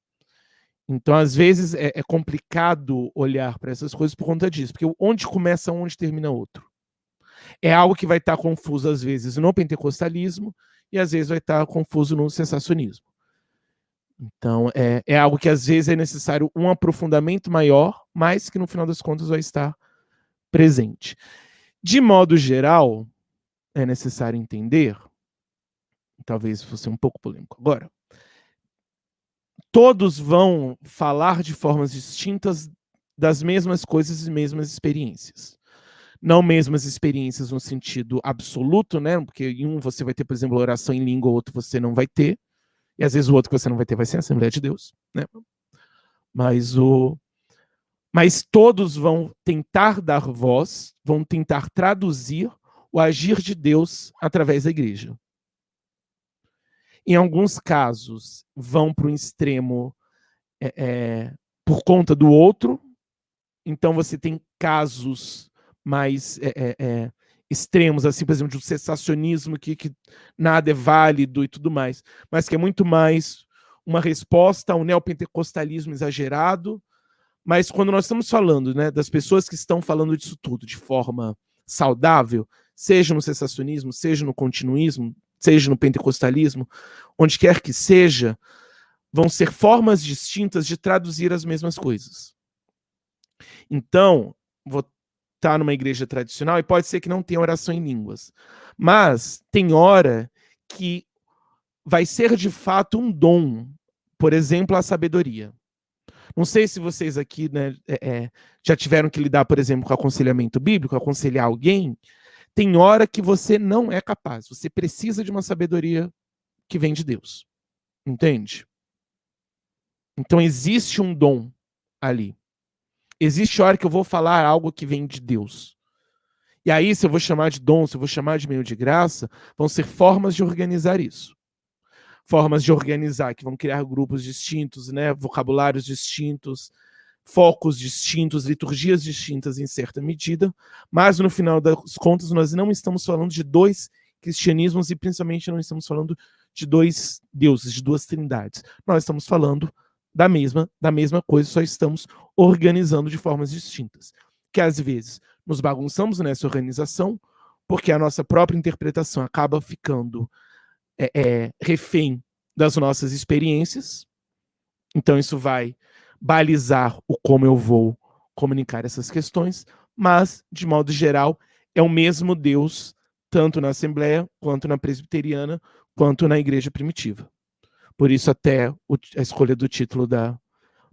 Então, às vezes, é complicado olhar para essas coisas por conta disso, porque onde começa um, onde termina outro. É algo que vai estar confuso, às vezes, no pentecostalismo e, às vezes, vai estar confuso no sensacionismo. Então, é algo que, às vezes, é necessário um aprofundamento maior, mas que, no final das contas, vai estar presente. De modo geral, é necessário entender, talvez fosse um pouco polêmico agora, todos vão falar de formas distintas das mesmas coisas e mesmas experiências. Não mesmas experiências no sentido absoluto, né? Porque em um você vai ter, por exemplo, oração em língua, outro você não vai ter. E às vezes o outro que você não vai ter vai ser a Assembleia de Deus, né? Mas todos vão tentar dar voz, vão tentar traduzir o agir de Deus através da igreja. Em alguns casos, vão para o extremo por conta do outro. Então você tem casos mais extremos, assim, por exemplo, de um cessacionismo que nada é válido e tudo mais, mas que é muito mais uma resposta ao neopentecostalismo exagerado. Mas quando nós estamos falando, né, das pessoas que estão falando disso tudo de forma saudável, seja no cessacionismo, seja no continuismo, seja no pentecostalismo, onde quer que seja, vão ser formas distintas de traduzir as mesmas coisas. Então, vou estar numa igreja tradicional e pode ser que não tenha oração em línguas, mas tem hora que vai ser de fato um dom, por exemplo, a sabedoria. Não sei se vocês aqui, né, já tiveram que lidar, por exemplo, com aconselhamento bíblico, aconselhar alguém. Tem hora que você não é capaz, você precisa de uma sabedoria que vem de Deus. Entende? Então existe um dom ali. Existe hora que eu vou falar algo que vem de Deus. E aí, se eu vou chamar de dom, se eu vou chamar de meio de graça, vão ser formas de organizar isso. Formas de organizar que vão criar grupos distintos, né, vocabulários distintos, focos distintos, liturgias distintas em certa medida, mas no final das contas nós não estamos falando de dois cristianismos e principalmente não estamos falando de dois deuses, de duas trindades. Nós estamos falando da mesma coisa, só estamos organizando de formas distintas. Que às vezes nos bagunçamos nessa organização, porque a nossa própria interpretação acaba ficando refém das nossas experiências. Então isso vai balizar o como eu vou comunicar essas questões, mas, de modo geral, é o mesmo Deus, tanto na Assembleia, quanto na Presbiteriana, quanto na Igreja Primitiva. Por isso até a escolha do título da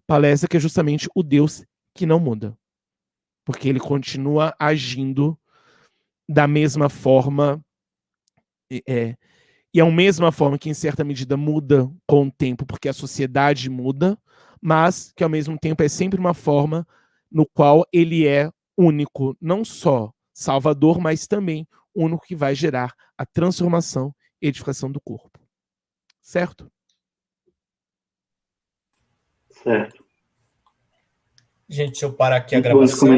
palestra, que é justamente o Deus que não muda. Porque ele continua agindo da mesma forma, e é a mesma forma que, em certa medida, muda com o tempo, porque a sociedade muda, mas que, ao mesmo tempo, é sempre uma forma no qual ele é único, não só salvador, mas também único que vai gerar a transformação e edificação do corpo. Certo? Certo. Gente, deixa eu parar aqui a Muito bom esse gravação.